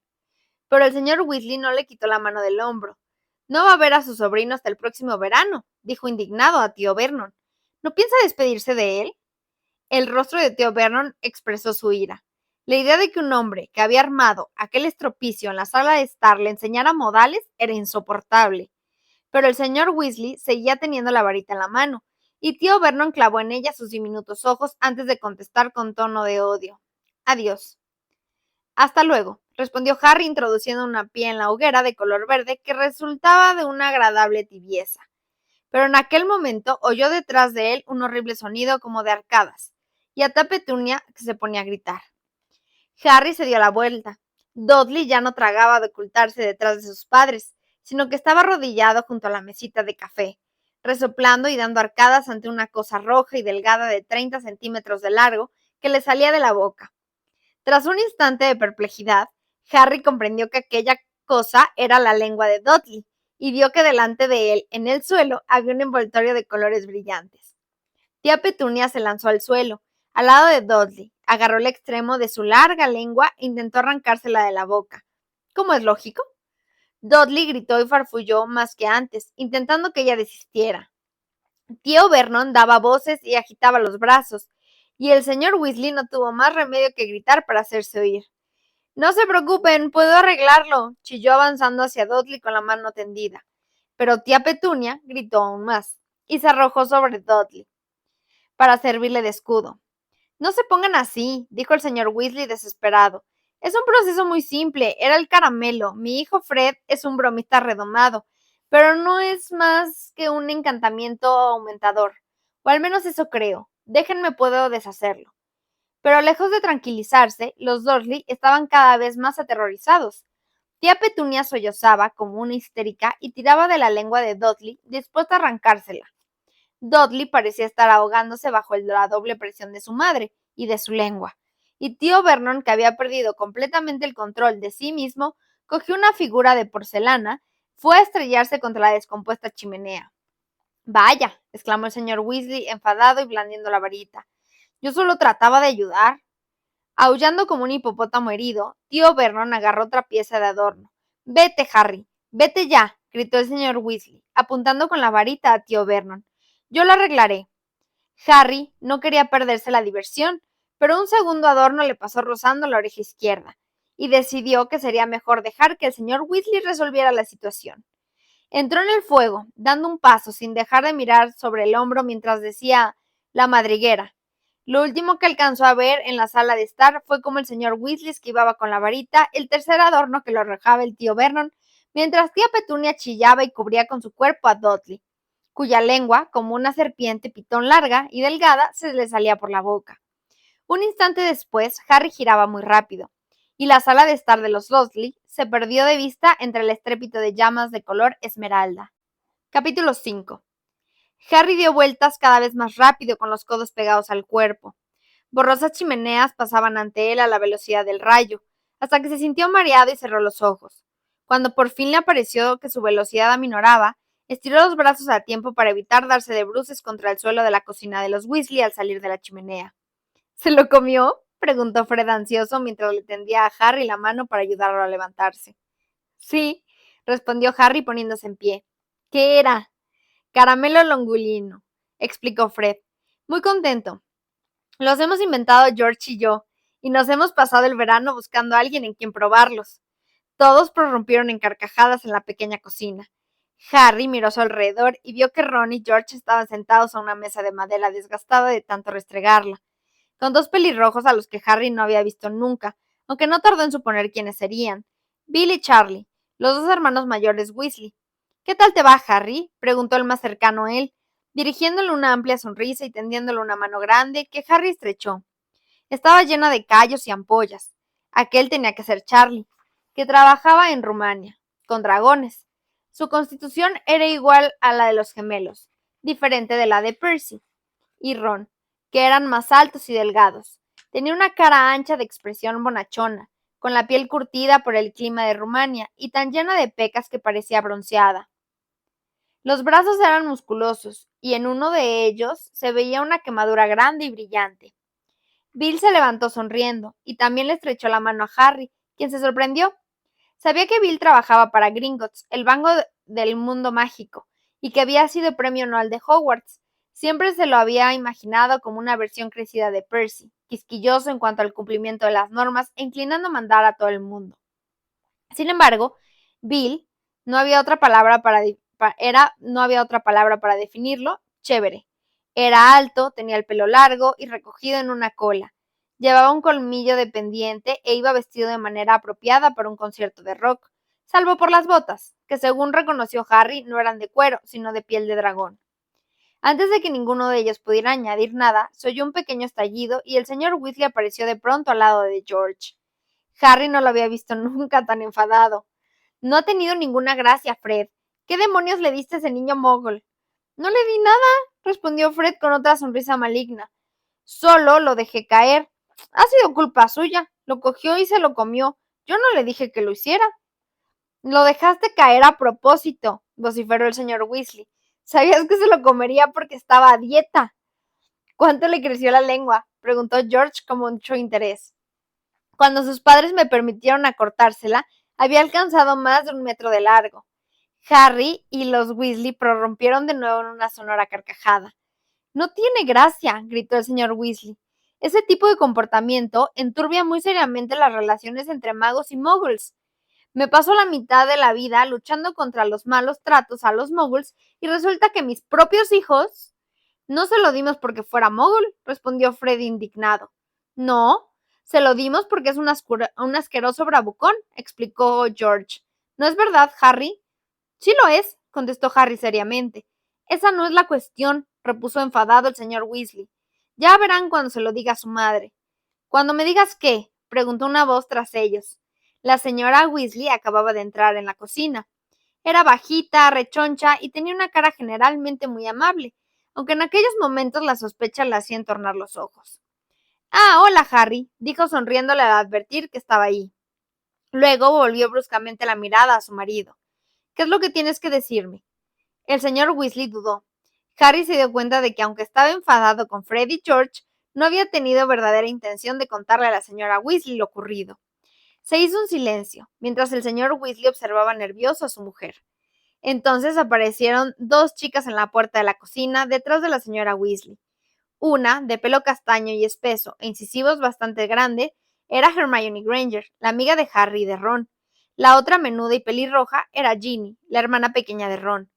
Pero el señor Weasley no le quitó la mano del hombro. No va a ver a su sobrino hasta el próximo verano, dijo indignado a tío Vernon. ¿No piensa despedirse de él? El rostro de tío Vernon expresó su ira. La idea de que un hombre que había armado aquel estropicio en la sala de estar le enseñara modales era insoportable. Pero el señor Weasley seguía teniendo la varita en la mano, y tío Vernon clavó en ella sus diminutos ojos antes de contestar con tono de odio. Adiós. Hasta luego, respondió Harry introduciendo una pía en la hoguera de color verde que resultaba de una agradable tibieza. Pero en aquel momento oyó detrás de él un horrible sonido como de arcadas, y a Petunia que se ponía a gritar. Harry se dio la vuelta. Dudley ya no tragaba de ocultarse detrás de sus padres, sino que estaba arrodillado junto a la mesita de café, resoplando y dando arcadas ante una cosa roja y delgada de 30 centímetros de largo que le salía de la boca. Tras un instante de perplejidad, Harry comprendió que aquella cosa era la lengua de Dudley, y vio que delante de él, en el suelo, había un envoltorio de colores brillantes. Tía Petunia se lanzó al suelo, al lado de Dudley, agarró el extremo de su larga lengua e intentó arrancársela de la boca. ¿Cómo es lógico? Dudley gritó y farfulló más que antes, intentando que ella desistiera. Tío Vernon daba voces y agitaba los brazos, y el señor Weasley no tuvo más remedio que gritar para hacerse oír. No se preocupen, puedo arreglarlo, chilló avanzando hacia Dudley con la mano tendida. Pero tía Petunia gritó aún más, y se arrojó sobre Dudley para servirle de escudo. No se pongan así, dijo el señor Weasley desesperado. Es un proceso muy simple, era el caramelo. Mi hijo Fred es un bromista redomado, pero no es más que un encantamiento aumentador. O al menos eso creo. Déjenme puedo deshacerlo. Pero lejos de tranquilizarse, los Dursley estaban cada vez más aterrorizados. Tía Petunia sollozaba como una histérica y tiraba de la lengua de Dudley, dispuesta a arrancársela. Dudley parecía estar ahogándose bajo la doble presión de su madre y de su lengua, y tío Vernon, que había perdido completamente el control de sí mismo, cogió una figura de porcelana, fue a estrellarse contra la descompuesta chimenea. Vaya, exclamó el señor Weasley, enfadado y blandiendo la varita. Yo solo trataba de ayudar. Aullando como un hipopótamo herido, tío Vernon agarró otra pieza de adorno. Vete, Harry, vete ya, gritó el señor Weasley, apuntando con la varita a tío Vernon. Yo lo arreglaré. Harry no quería perderse la diversión, pero un segundo adorno le pasó rozando la oreja izquierda, y decidió que sería mejor dejar que el señor Weasley resolviera la situación. Entró en el fuego, dando un paso sin dejar de mirar sobre el hombro mientras decía la madriguera. Lo último que alcanzó a ver en la sala de estar fue como el señor Weasley esquivaba con la varita el tercer adorno que lo arrojaba el tío Vernon, mientras tía Petunia chillaba y cubría con su cuerpo a Dudley, cuya lengua, como una serpiente pitón larga y delgada, se le salía por la boca. Un instante después, Harry giraba muy rápido, y la sala de estar de los Dursley se perdió de vista entre el estrépito de llamas de color esmeralda. Capítulo 5. Harry dio vueltas cada vez más rápido con los codos pegados al cuerpo. Borrosas chimeneas pasaban ante él a la velocidad del rayo, hasta que se sintió mareado y cerró los ojos. Cuando por fin le apareció que su velocidad aminoraba, estiró los brazos a tiempo para evitar darse de bruces contra el suelo de la cocina de los Weasley al salir de la chimenea. ¿Se lo comió? Preguntó Fred ansioso mientras le tendía a Harry la mano para ayudarlo a levantarse. Sí, respondió Harry poniéndose en pie. ¿Qué era? Caramelo longulino, explicó Fred. Muy contento. Los hemos inventado George y yo, y nos hemos pasado el verano buscando a alguien en quien probarlos. Todos prorrumpieron en carcajadas en la pequeña cocina. Harry miró a su alrededor y vio que Ron y George estaban sentados a una mesa de madera desgastada de tanto restregarla, con dos pelirrojos a los que Harry no había visto nunca, aunque no tardó en suponer quiénes serían. Bill y Charlie, los dos hermanos mayores Weasley. ¿Qué tal te va, Harry? Preguntó el más cercano a él, dirigiéndole una amplia sonrisa y tendiéndole una mano grande que Harry estrechó. Estaba llena de callos y ampollas. Aquel tenía que ser Charlie, que trabajaba en Rumania, con dragones. Su constitución era igual a la de los gemelos, diferente de la de Percy y Ron, que eran más altos y delgados. Tenía una cara ancha de expresión bonachona, con la piel curtida por el clima de Rumania y tan llena de pecas que parecía bronceada. Los brazos eran musculosos, y en uno de ellos se veía una quemadura grande y brillante. Bill se levantó sonriendo, y también le estrechó la mano a Harry, quien se sorprendió. Sabía que Bill trabajaba para Gringotts, el banco del mundo mágico, y que había sido premio anual de Hogwarts. Siempre se lo había imaginado como una versión crecida de Percy, quisquilloso en cuanto al cumplimiento de las normas e inclinando a mandar a todo el mundo. Sin embargo, Bill, no había otra palabra para definirlo, chévere. Era alto, tenía el pelo largo y recogido en una cola. Llevaba un colmillo de pendiente e iba vestido de manera apropiada para un concierto de rock, salvo por las botas, que según reconoció Harry no eran de cuero, sino de piel de dragón. Antes de que ninguno de ellos pudiera añadir nada, se oyó un pequeño estallido y el señor Weasley apareció de pronto al lado de George. Harry no lo había visto nunca tan enfadado. No ha tenido ninguna gracia, Fred. ¿Qué demonios le diste a ese niño mogol? No le di nada, respondió Fred con otra sonrisa maligna. Solo lo dejé caer. Ha sido culpa suya. Lo cogió y se lo comió. Yo no le dije que lo hiciera. Lo dejaste caer a propósito, vociferó el señor Weasley. Sabías que se lo comería porque estaba a dieta. ¿Cuánto le creció la lengua? Preguntó George con mucho interés. Cuando sus padres me permitieron acortársela, había alcanzado más de 1 metro de largo. Harry y los Weasley prorrumpieron de nuevo en una sonora carcajada. No tiene gracia, gritó el señor Weasley. Ese tipo de comportamiento enturbia muy seriamente las relaciones entre magos y muggles. Me paso la mitad de la vida luchando contra los malos tratos a los muggles y resulta que mis propios hijos... No se lo dimos porque fuera mogul, respondió Freddy indignado. No, se lo dimos porque es un asqueroso bravucón, explicó George. ¿No es verdad, Harry? Sí lo es, contestó Harry seriamente. Esa no es la cuestión, repuso enfadado el señor Weasley. Ya verán cuando se lo diga a su madre. ¿Cuando me digas qué? Preguntó una voz tras ellos. La señora Weasley acababa de entrar en la cocina. Era bajita, rechoncha y tenía una cara generalmente muy amable, aunque en aquellos momentos la sospecha le hacía entornar los ojos. Ah, hola, Harry, dijo sonriéndole al advertir que estaba ahí. Luego volvió bruscamente la mirada a su marido. ¿Qué es lo que tienes que decirme? El señor Weasley dudó. Harry se dio cuenta de que aunque estaba enfadado con Fred y George, no había tenido verdadera intención de contarle a la señora Weasley lo ocurrido. Se hizo un silencio, mientras el señor Weasley observaba nervioso a su mujer. Entonces aparecieron 2 chicas en la puerta de la cocina, detrás de la señora Weasley. Una, de pelo castaño y espeso e incisivos bastante grande, era Hermione Granger, la amiga de Harry y de Ron. La otra, menuda y pelirroja, era Ginny, la hermana pequeña de Ron.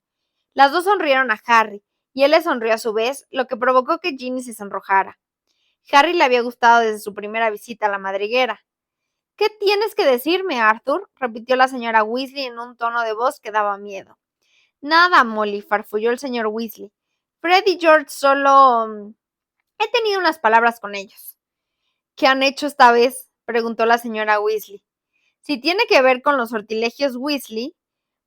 Las dos sonrieron a Harry, y él le sonrió a su vez, lo que provocó que Ginny se sonrojara. Harry le había gustado desde su primera visita a la madriguera. ¿Qué tienes que decirme, Arthur? Repitió la señora Weasley en un tono de voz que daba miedo. Nada, Molly, farfulló el señor Weasley. Fred y George solo... He tenido unas palabras con ellos. ¿Qué han hecho esta vez? Preguntó la señora Weasley. Si tiene que ver con los sortilegios Weasley,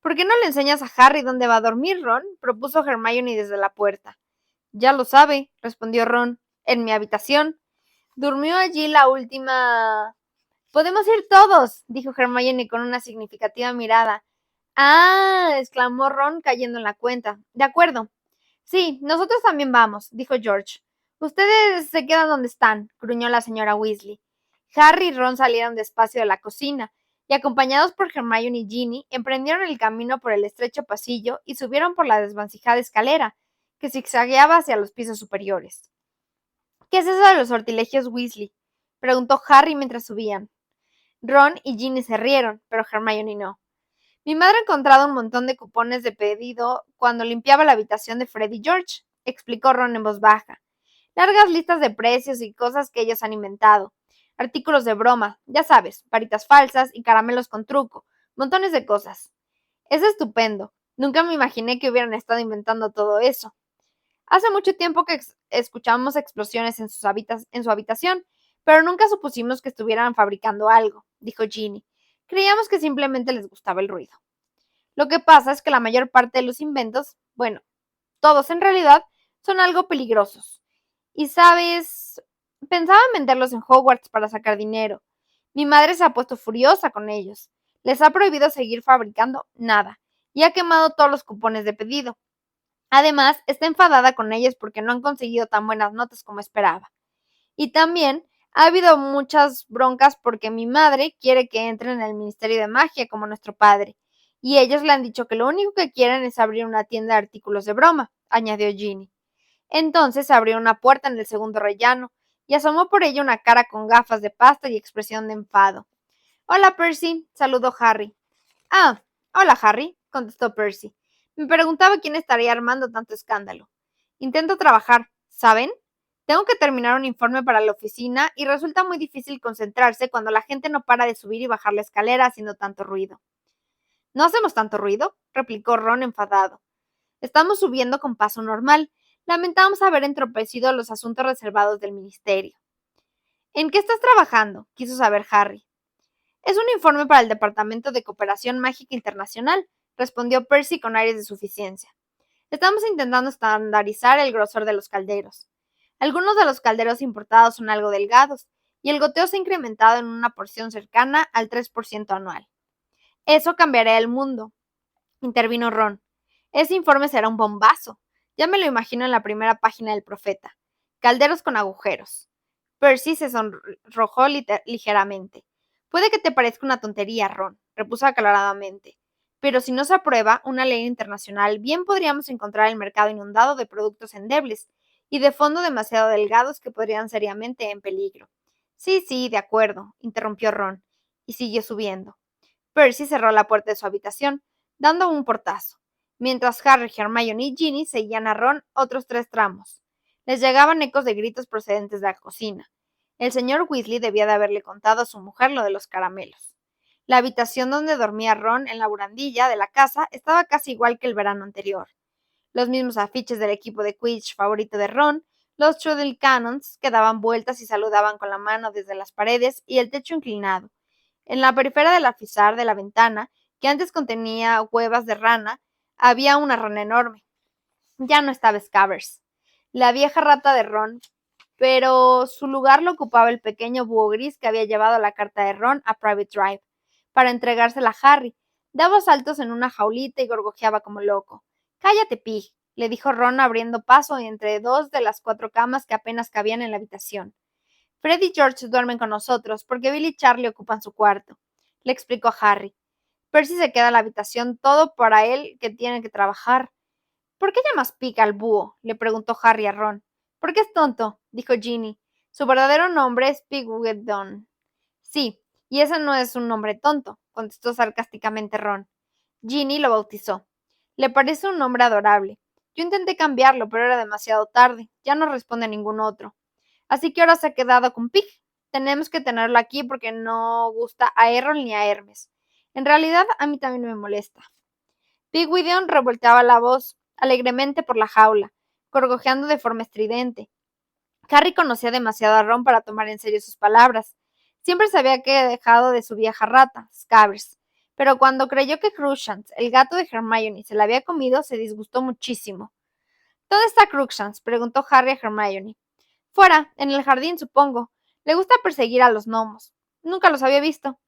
¿por qué no le enseñas a Harry dónde va a dormir, Ron? Propuso Hermione desde la puerta. Ya lo sabe, respondió Ron. En mi habitación. Durmió allí la última... Podemos ir todos, dijo Hermione con una significativa mirada. Ah, exclamó Ron cayendo en la cuenta. De acuerdo. Sí, nosotros también vamos, dijo George. Ustedes se quedan donde están, gruñó la señora Weasley. Harry y Ron salieron despacio de la cocina, y acompañados por Hermione y Ginny, emprendieron el camino por el estrecho pasillo y subieron por la desvencijada escalera, que zigzagueaba hacia los pisos superiores. ¿Qué es eso de los sortilegios Weasley? Preguntó Harry mientras subían. Ron y Ginny se rieron, pero Hermione no. Mi madre ha encontrado un montón de cupones de pedido cuando limpiaba la habitación de Fred y George, explicó Ron en voz baja. Largas listas de precios y cosas que ellos han inventado. Artículos de broma, ya sabes, varitas falsas y caramelos con truco, montones de cosas. Es estupendo. Nunca me imaginé que hubieran estado inventando todo eso. Hace mucho tiempo que escuchamos explosiones en su habitación, pero nunca supusimos que estuvieran fabricando algo, dijo Ginny. Creíamos que simplemente les gustaba el ruido. Lo que pasa es que la mayor parte de los inventos, bueno, Todos en realidad son algo peligrosos. Y sabes, pensaba en venderlos en Hogwarts para sacar dinero. Mi madre se ha puesto furiosa con ellos. Les ha prohibido seguir fabricando nada y ha quemado todos los cupones de pedido. Además, está enfadada con ellos porque no han conseguido tan buenas notas como esperaba. Y también ha habido muchas broncas porque mi madre quiere que entre en el Ministerio de Magia como nuestro padre. Y ellos le han dicho que lo único que quieren es abrir una tienda de artículos de broma, añadió Ginny. Entonces abrió una puerta en el segundo rellano y asomó por ella una cara con gafas de pasta y expresión de enfado. Hola, Percy, saludó Harry. Ah, hola, Harry, contestó Percy. Me preguntaba quién estaría armando tanto escándalo. Intento trabajar, ¿saben? Tengo que terminar un informe para la oficina y resulta muy difícil concentrarse cuando la gente no para de subir y bajar la escalera haciendo tanto ruido. ¿No hacemos tanto ruido?, replicó Ron enfadado. Estamos subiendo con paso normal. Lamentamos haber entorpecido los asuntos reservados del ministerio. ¿En qué estás trabajando?, quiso saber Harry. Es un informe para el Departamento de Cooperación Mágica Internacional, respondió Percy con aires de suficiencia. Estamos intentando estandarizar el grosor de los calderos. Algunos de los calderos importados son algo delgados, y el goteo se ha incrementado en una porción cercana al 3% anual. Eso cambiará el mundo, intervino Ron. Ese informe será un bombazo. Ya me lo imagino en la primera página del Profeta. Calderos con agujeros. Percy se sonrojó ligeramente. Puede que te parezca una tontería, Ron, repuso aclaradamente. Pero si no se aprueba una ley internacional, bien podríamos encontrar el mercado inundado de productos endebles y de fondo demasiado delgados que podrían seriamente en peligro. Sí, de acuerdo, interrumpió Ron, y siguió subiendo. Percy cerró la puerta de su habitación, dando un portazo, mientras Harry, Hermione y Ginny seguían a Ron otros 3 tramos. Les llegaban ecos de gritos procedentes de la cocina. El señor Weasley debía de haberle contado a su mujer lo de los caramelos. La habitación donde dormía Ron en la barandilla de la casa estaba casi igual que el verano anterior. Los mismos afiches del equipo de Quidditch favorito de Ron, los Trudel Cannons que daban vueltas y saludaban con la mano desde las paredes y el techo inclinado. En la periferia del alfizar de la ventana, que antes contenía huevas de rana, había una rana enorme. Ya no estaba Scabbers, la vieja rata de Ron, pero su lugar lo ocupaba el pequeño búho gris que había llevado la carta de Ron a Private Drive para entregársela a Harry. Daba saltos en una jaulita y gorgojeaba como loco. Cállate, Pig, le dijo Ron abriendo paso entre 2 de las 4 camas que apenas cabían en la habitación. Fred y George duermen con nosotros porque Bill y Charlie ocupan su cuarto, le explicó a Harry. Percy se queda en la habitación, todo para él que tiene que trabajar. ¿Por qué llamas Pig al búho?, le preguntó Harry a Ron. Porque es tonto, dijo Ginny. Su verdadero nombre es Pigwidgeon. Sí, y ese no es un nombre tonto, contestó sarcásticamente Ron. Ginny lo bautizó. Le parece un nombre adorable. Yo intenté cambiarlo, pero era demasiado tarde. Ya no responde a ningún otro. Así que ahora se ha quedado con Pig. Tenemos que tenerlo aquí porque no gusta a Errol ni a Hermes. En realidad, a mí también me molesta. Pigwidgeon revolteaba la voz alegremente por la jaula, gorgojeando de forma estridente. Harry conocía demasiado a Ron para tomar en serio sus palabras. Siempre se había quejado de su vieja rata, Scabbers, pero cuando creyó que Crookshanks, el gato de Hermione, se la había comido, se disgustó muchísimo. ¿Dónde está Crookshanks?, preguntó Harry a Hermione. Fuera, en el jardín, supongo. Le gusta perseguir a los gnomos. Nunca los había visto.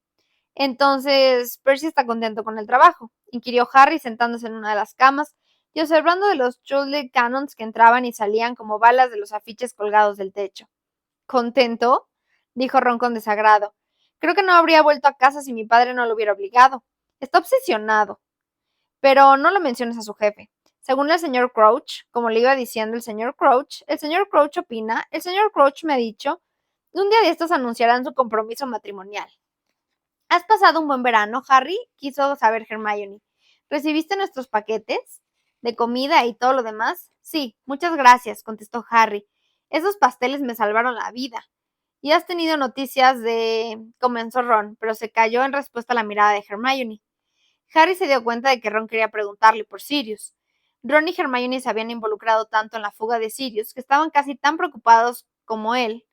Entonces, Percy está contento con el trabajo, inquirió Harry sentándose en una de las camas y observando de los Chudley Cannons que entraban y salían como balas de los afiches colgados del techo. ¿Contento?, dijo Ron con desagrado. Creo que no habría vuelto a casa si mi padre no lo hubiera obligado. Está obsesionado. Pero no lo menciones a su jefe. Según el señor Crouch, como le iba diciendo el señor Crouch opina, el señor Crouch me ha dicho, un día de estos anunciarán su compromiso matrimonial. ¿Has pasado un buen verano, Harry?, quiso saber Hermione. ¿Recibiste nuestros paquetes de comida y todo lo demás? Sí, muchas gracias, contestó Harry. Esos pasteles me salvaron la vida. ¿Y has tenido noticias de...? Comenzó Ron, pero se calló en respuesta a la mirada de Hermione. Harry se dio cuenta de que Ron quería preguntarle por Sirius. Ron y Hermione se habían involucrado tanto en la fuga de Sirius que estaban casi tan preocupados como él.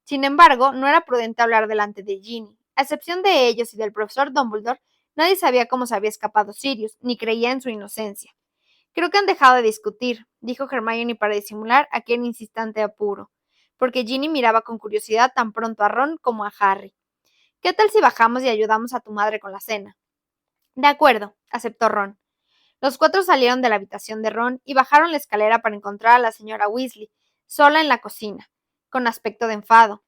Sin embargo, no era prudente hablar delante de Ginny. A excepción de ellos y del profesor Dumbledore, nadie sabía cómo se había escapado Sirius, ni creía en su inocencia. Creo que han dejado de discutir, dijo Hermione para disimular aquel instante apuro, porque Ginny miraba con curiosidad tan pronto a Ron como a Harry. ¿Qué tal si bajamos y ayudamos a tu madre con la cena? De acuerdo, aceptó Ron. Los cuatro salieron de la habitación de Ron y bajaron la escalera para encontrar a la señora Weasley, sola en la cocina, con aspecto de enfado.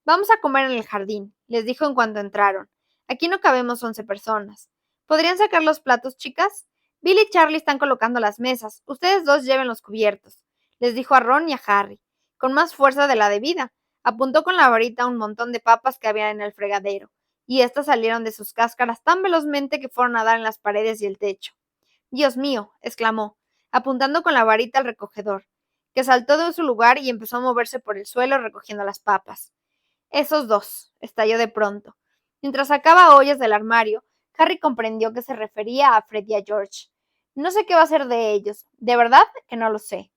Vamos a comer en el jardín, les dijo en cuanto entraron. Aquí no cabemos 11 personas. ¿Podrían sacar los platos, chicas? Bill y Charlie están colocando las mesas. Ustedes dos lleven los cubiertos, les dijo a Ron y a Harry, con más fuerza de la debida. Apuntó con la varita un montón de papas que había en el fregadero, y éstas salieron de sus cáscaras tan velozmente que fueron a dar en las paredes y el techo. Dios mío, exclamó, apuntando con la varita al recogedor, que saltó de su lugar y empezó a moverse por el suelo recogiendo las papas. Esos dos, estalló de pronto. Mientras sacaba ollas del armario, Harry comprendió que se refería a Fred y a George. No sé qué va a ser de ellos, de verdad que no lo sé.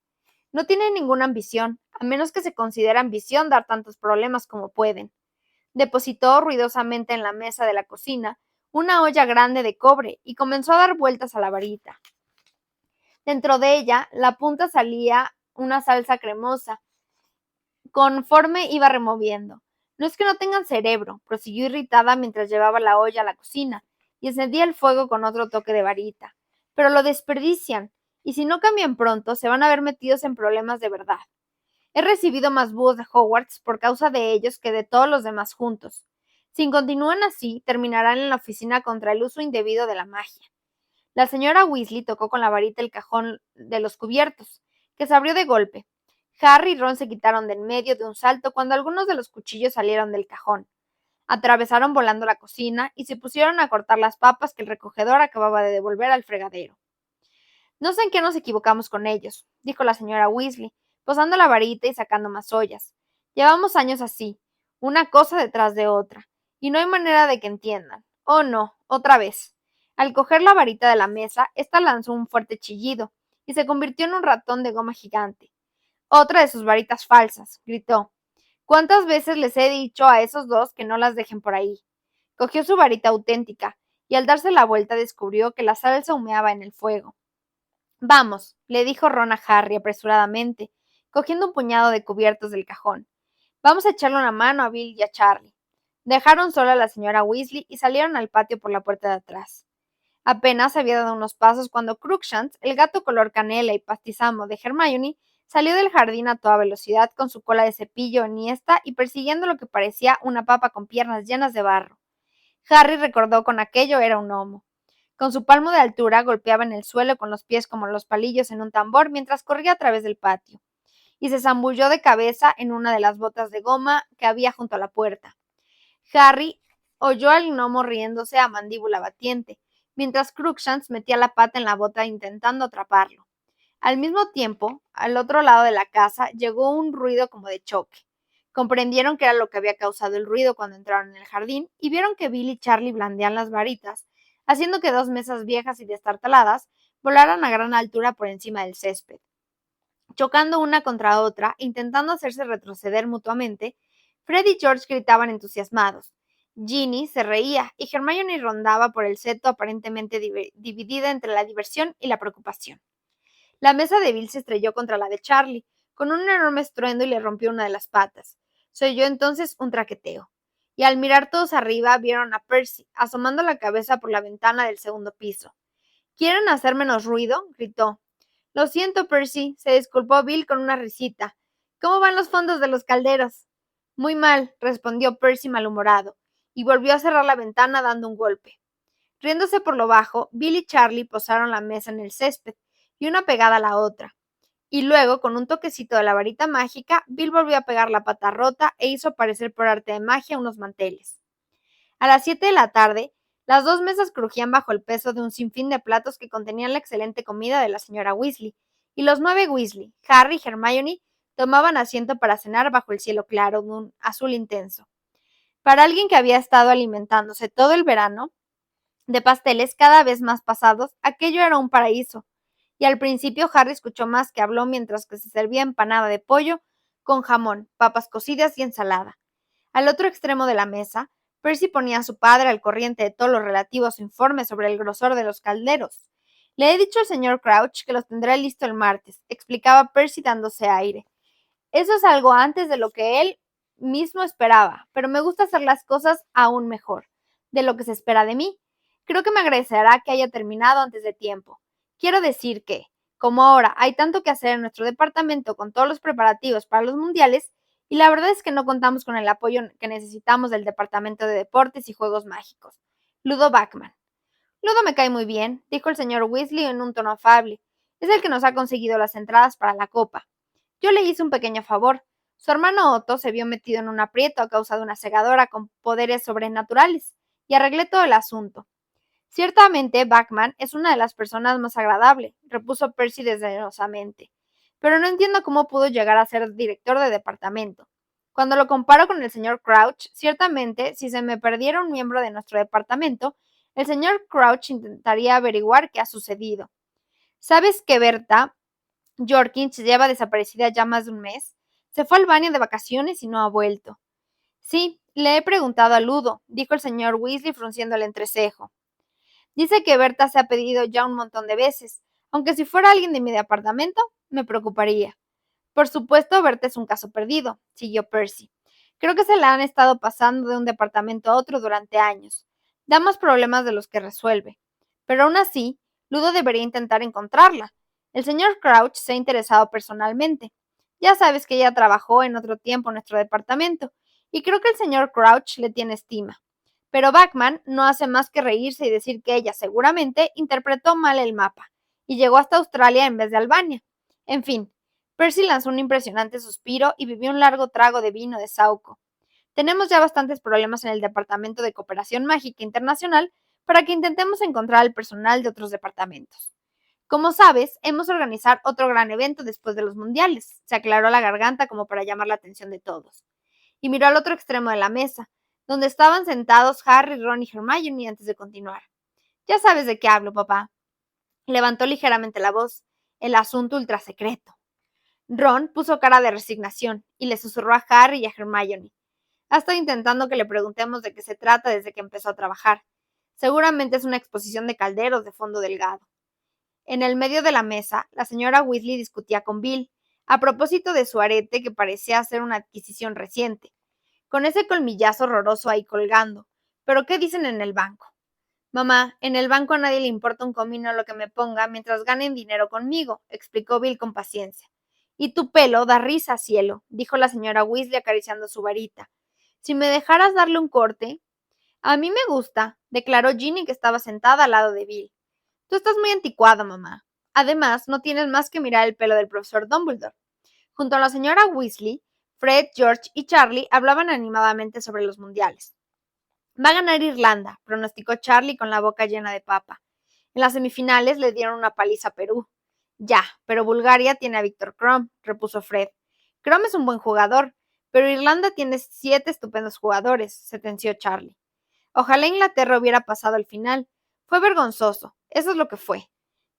No tienen ninguna ambición, a menos que se considere ambición dar tantos problemas como pueden. Depositó ruidosamente en la mesa de la cocina una olla grande de cobre y comenzó a dar vueltas a la varita. Dentro de ella, la punta salía una salsa cremosa, conforme iba removiendo. No es que no tengan cerebro, prosiguió irritada mientras llevaba la olla a la cocina y encendía el fuego con otro toque de varita. Pero lo desperdician, y si no cambian pronto, se van a ver metidos en problemas de verdad. He recibido más búhos de Hogwarts por causa de ellos que de todos los demás juntos. Si continúan así, terminarán en la oficina contra el uso indebido de la magia. La señora Weasley tocó con la varita el cajón de los cubiertos, que se abrió de golpe. Harry y Ron se quitaron de en medio de un salto cuando algunos de los cuchillos salieron del cajón. Atravesaron volando la cocina y se pusieron a cortar las papas que el recogedor acababa de devolver al fregadero. No sé en qué nos equivocamos con ellos, dijo la señora Weasley, posando la varita y sacando más ollas. Llevamos años así, una cosa detrás de otra, y no hay manera de que entiendan. Oh no, otra vez. Al coger la varita de la mesa, ésta lanzó un fuerte chillido, y se convirtió en un ratón de goma gigante. Otra de sus varitas falsas, gritó. ¿Cuántas veces les he dicho a esos dos que no las dejen por ahí? Cogió su varita auténtica, y al darse la vuelta descubrió que la salsa humeaba en el fuego. Vamos, le dijo Ron a Harry apresuradamente, cogiendo un puñado de cubiertos del cajón. Vamos a echarle una mano a Bill y a Charlie. Dejaron sola a la señora Weasley y salieron al patio por la puerta de atrás. Apenas había dado unos pasos cuando Crookshanks, el gato color canela y pastizamo de Hermione, salió del jardín a toda velocidad con su cola de cepillo enhiesta y persiguiendo lo que parecía una papa con piernas llenas de barro. Harry recordó con aquello era un gnomo. Con su palmo de altura golpeaba en el suelo con los pies como los palillos en un tambor mientras corría a través del patio, y se zambulló de cabeza en una de las botas de goma que había junto a la puerta. Harry oyó al gnomo riéndose a mandíbula batiente, mientras Crookshanks metía la pata en la bota intentando atraparlo. Al mismo tiempo, al otro lado de la casa llegó un ruido como de choque. Comprendieron que era lo que había causado el ruido cuando entraron en el jardín y vieron que Bill y Charlie blandían las varitas, haciendo que dos mesas viejas y destartaladas volaran a gran altura por encima del césped. Chocando una contra otra, intentando hacerse retroceder mutuamente, Fred y George gritaban entusiasmados. Ginny se reía y Hermione rondaba por el seto aparentemente dividida entre la diversión y la preocupación. La mesa de Bill se estrelló contra la de Charlie, con un enorme estruendo y le rompió una de las patas. Se oyó entonces un traqueteo. Y al mirar todos arriba vieron a Percy, asomando la cabeza por la ventana del segundo piso. ¿Quieren hacer menos ruido? Gritó. Lo siento, Percy, se disculpó Bill con una risita. ¿Cómo van los fondos de los calderos? Muy mal, respondió Percy malhumorado, y volvió a cerrar la ventana dando un golpe. Riéndose por lo bajo, Bill y Charlie posaron la mesa en el césped, y una pegada a la otra. Y luego, con un toquecito de la varita mágica, Bill volvió a pegar la pata rota e hizo aparecer por arte de magia unos manteles. A las 7 de la tarde, las dos mesas crujían bajo el peso de un sinfín de platos que contenían la excelente comida de la señora Weasley, y los 9 Weasley, Harry y Hermione, tomaban asiento para cenar bajo el cielo claro de un azul intenso. Para alguien que había estado alimentándose todo el verano de pasteles cada vez más pasados, aquello era un paraíso, y al principio Harry escuchó más que habló mientras que se servía empanada de pollo con jamón, papas cocidas y ensalada. Al otro extremo de la mesa, Percy ponía a su padre al corriente de todo lo relativo a su informe sobre el grosor de los calderos. Le he dicho al señor Crouch que los tendré listo el martes, explicaba Percy dándose aire. Eso es algo antes de lo que él mismo esperaba, pero me gusta hacer las cosas aún mejor de lo que se espera de mí. Creo que me agradecerá que haya terminado antes de tiempo. Quiero decir que, como ahora hay tanto que hacer en nuestro departamento con todos los preparativos para los mundiales, y la verdad es que no contamos con el apoyo que necesitamos del Departamento de Deportes y Juegos Mágicos. Ludo Bachman. Ludo me cae muy bien, dijo el señor Weasley en un tono afable. Es el que nos ha conseguido las entradas para la copa. Yo le hice un pequeño favor. Su hermano Otto se vio metido en un aprieto a causa de una segadora con poderes sobrenaturales, y arreglé todo el asunto. Ciertamente, Bachman es una de las personas más agradables, repuso Percy desdeñosamente, pero no entiendo cómo pudo llegar a ser director de departamento. Cuando lo comparo con el señor Crouch, ciertamente, si se me perdiera un miembro de nuestro departamento, el señor Crouch intentaría averiguar qué ha sucedido. ¿Sabes que Berta Jorkins lleva desaparecida ya más de un mes? Se fue al baño de vacaciones y no ha vuelto. Sí, le he preguntado a Ludo, dijo el señor Weasley frunciendo el entrecejo. Dice que Berta se ha pedido ya un montón de veces, aunque si fuera alguien de mi departamento, me preocuparía. Por supuesto, Berta es un caso perdido, siguió Percy. Creo que se la han estado pasando de un departamento a otro durante años. Da más problemas de los que resuelve. Pero aún así, Ludo debería intentar encontrarla. El señor Crouch se ha interesado personalmente. Ya sabes que ella trabajó en otro tiempo en nuestro departamento, y creo que el señor Crouch le tiene estima. Pero Bachman no hace más que reírse y decir que ella seguramente interpretó mal el mapa, y llegó hasta Australia en vez de Albania. En fin, Percy lanzó un impresionante suspiro y bebió un largo trago de vino de Saúco. Tenemos ya bastantes problemas en el Departamento de Cooperación Mágica Internacional para que intentemos encontrar al personal de otros departamentos. Como sabes, hemos de organizar otro gran evento después de los mundiales. Se aclaró la garganta como para llamar la atención de todos. Y miró al otro extremo de la mesa, donde estaban sentados Harry, Ron y Hermione antes de continuar. Ya sabes de qué hablo, papá. Levantó ligeramente la voz. El asunto ultrasecreto. Ron puso cara de resignación y le susurró a Harry y a Hermione. Ha estado intentando que le preguntemos de qué se trata desde que empezó a trabajar. Seguramente es una exposición de calderos de fondo delgado. En el medio de la mesa, la señora Weasley discutía con Bill, a propósito de su arete que parecía ser una adquisición reciente, con ese colmillazo horroroso ahí colgando. ¿Pero qué dicen en el banco? Mamá, en el banco a nadie le importa un comino lo que me ponga mientras ganen dinero conmigo, explicó Bill con paciencia. Y tu pelo da risa, cielo, dijo la señora Weasley acariciando su varita. Si me dejaras darle un corte. A mí me gusta, declaró Ginny que estaba sentada al lado de Bill. Tú estás muy anticuada, mamá. Además, no tienes más que mirar el pelo del profesor Dumbledore. Junto a la señora Weasley, Fred, George y Charlie hablaban animadamente sobre los mundiales. Va a ganar Irlanda, pronosticó Charlie con la boca llena de papa. En las semifinales le dieron una paliza a Perú. Ya, pero Bulgaria tiene a Víctor Krum, repuso Fred. Krum es un buen jugador, pero Irlanda tiene 7 estupendos jugadores, sentenció Charlie. Ojalá Inglaterra hubiera pasado al final. Fue vergonzoso, eso es lo que fue.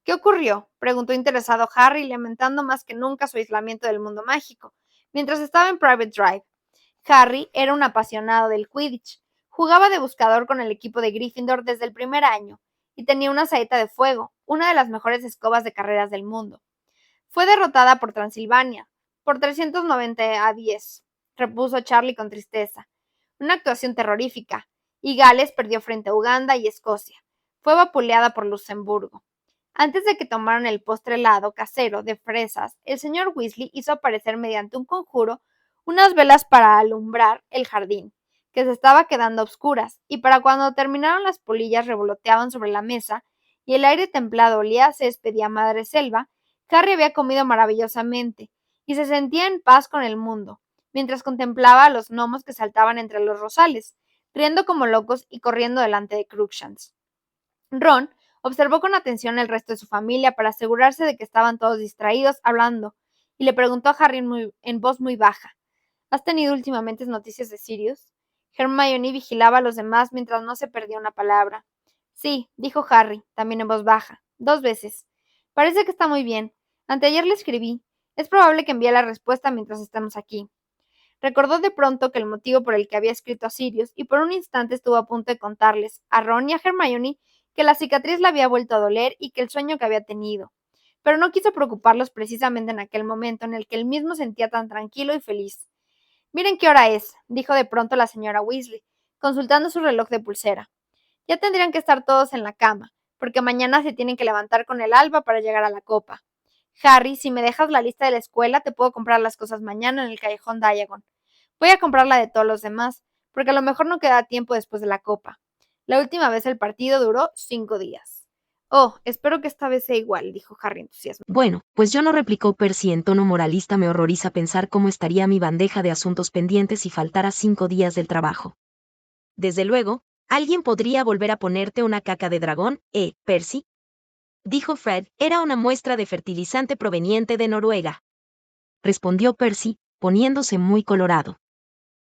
¿Qué ocurrió? Preguntó interesado Harry, lamentando más que nunca su aislamiento del mundo mágico, mientras estaba en Private Drive. Harry era un apasionado del Quidditch. Jugaba de buscador con el equipo de Gryffindor desde el primer año, y tenía una saeta de fuego, una de las mejores escobas de carreras del mundo. Fue derrotada por Transilvania, por 390 a 10, repuso Charlie con tristeza. Una actuación terrorífica, y Gales perdió frente a Uganda y Escocia. Fue vapuleada por Luxemburgo. Antes de que tomaran el postre helado casero de fresas, el señor Weasley hizo aparecer mediante un conjuro unas velas para alumbrar el jardín, que se estaba quedando a oscuras, y para cuando terminaron las polillas revoloteaban sobre la mesa y el aire templado olía a césped y a madre selva. Harry había comido maravillosamente y se sentía en paz con el mundo, mientras contemplaba a los gnomos que saltaban entre los rosales, riendo como locos y corriendo delante de Crookshanks. Ron observó con atención el resto de su familia para asegurarse de que estaban todos distraídos hablando, y le preguntó a Harry en voz muy baja: ¿Has tenido últimamente noticias de Sirius? Hermione vigilaba a los demás mientras no se perdía una palabra. Sí, dijo Harry, también en voz baja, 2 veces. Parece que está muy bien. Anteayer le escribí. Es probable que envíe la respuesta mientras estemos aquí. Recordó de pronto que el motivo por el que había escrito a Sirius, y por un instante estuvo a punto de contarles a Ron y a Hermione que la cicatriz le había vuelto a doler y que el sueño que había tenido, pero no quiso preocuparlos precisamente en aquel momento en el que él mismo sentía tan tranquilo y feliz. Miren qué hora es, dijo de pronto la señora Weasley, consultando su reloj de pulsera. Ya tendrían que estar todos en la cama, porque mañana se tienen que levantar con el alba para llegar a la copa. Harry, si me dejas la lista de la escuela, te puedo comprar las cosas mañana en el callejón Diagon. Voy a comprar la de todos los demás, porque a lo mejor no queda tiempo después de la copa. La última vez el partido duró 5 días. Oh, espero que esta vez sea igual, dijo Harry entusiasmado. Bueno, pues yo no, replicó Percy en tono moralista. Me horroriza pensar cómo estaría mi bandeja de asuntos pendientes si faltara 5 días del trabajo. Desde luego, alguien podría volver a ponerte una caca de dragón, Percy, dijo Fred. Era una muestra de fertilizante proveniente de Noruega, respondió Percy, poniéndose muy colorado.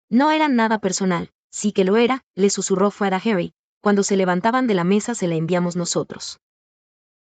No era nada personal. Sí que lo era, le susurró Fred a Harry. Cuando se levantaban de la mesa se la enviamos nosotros.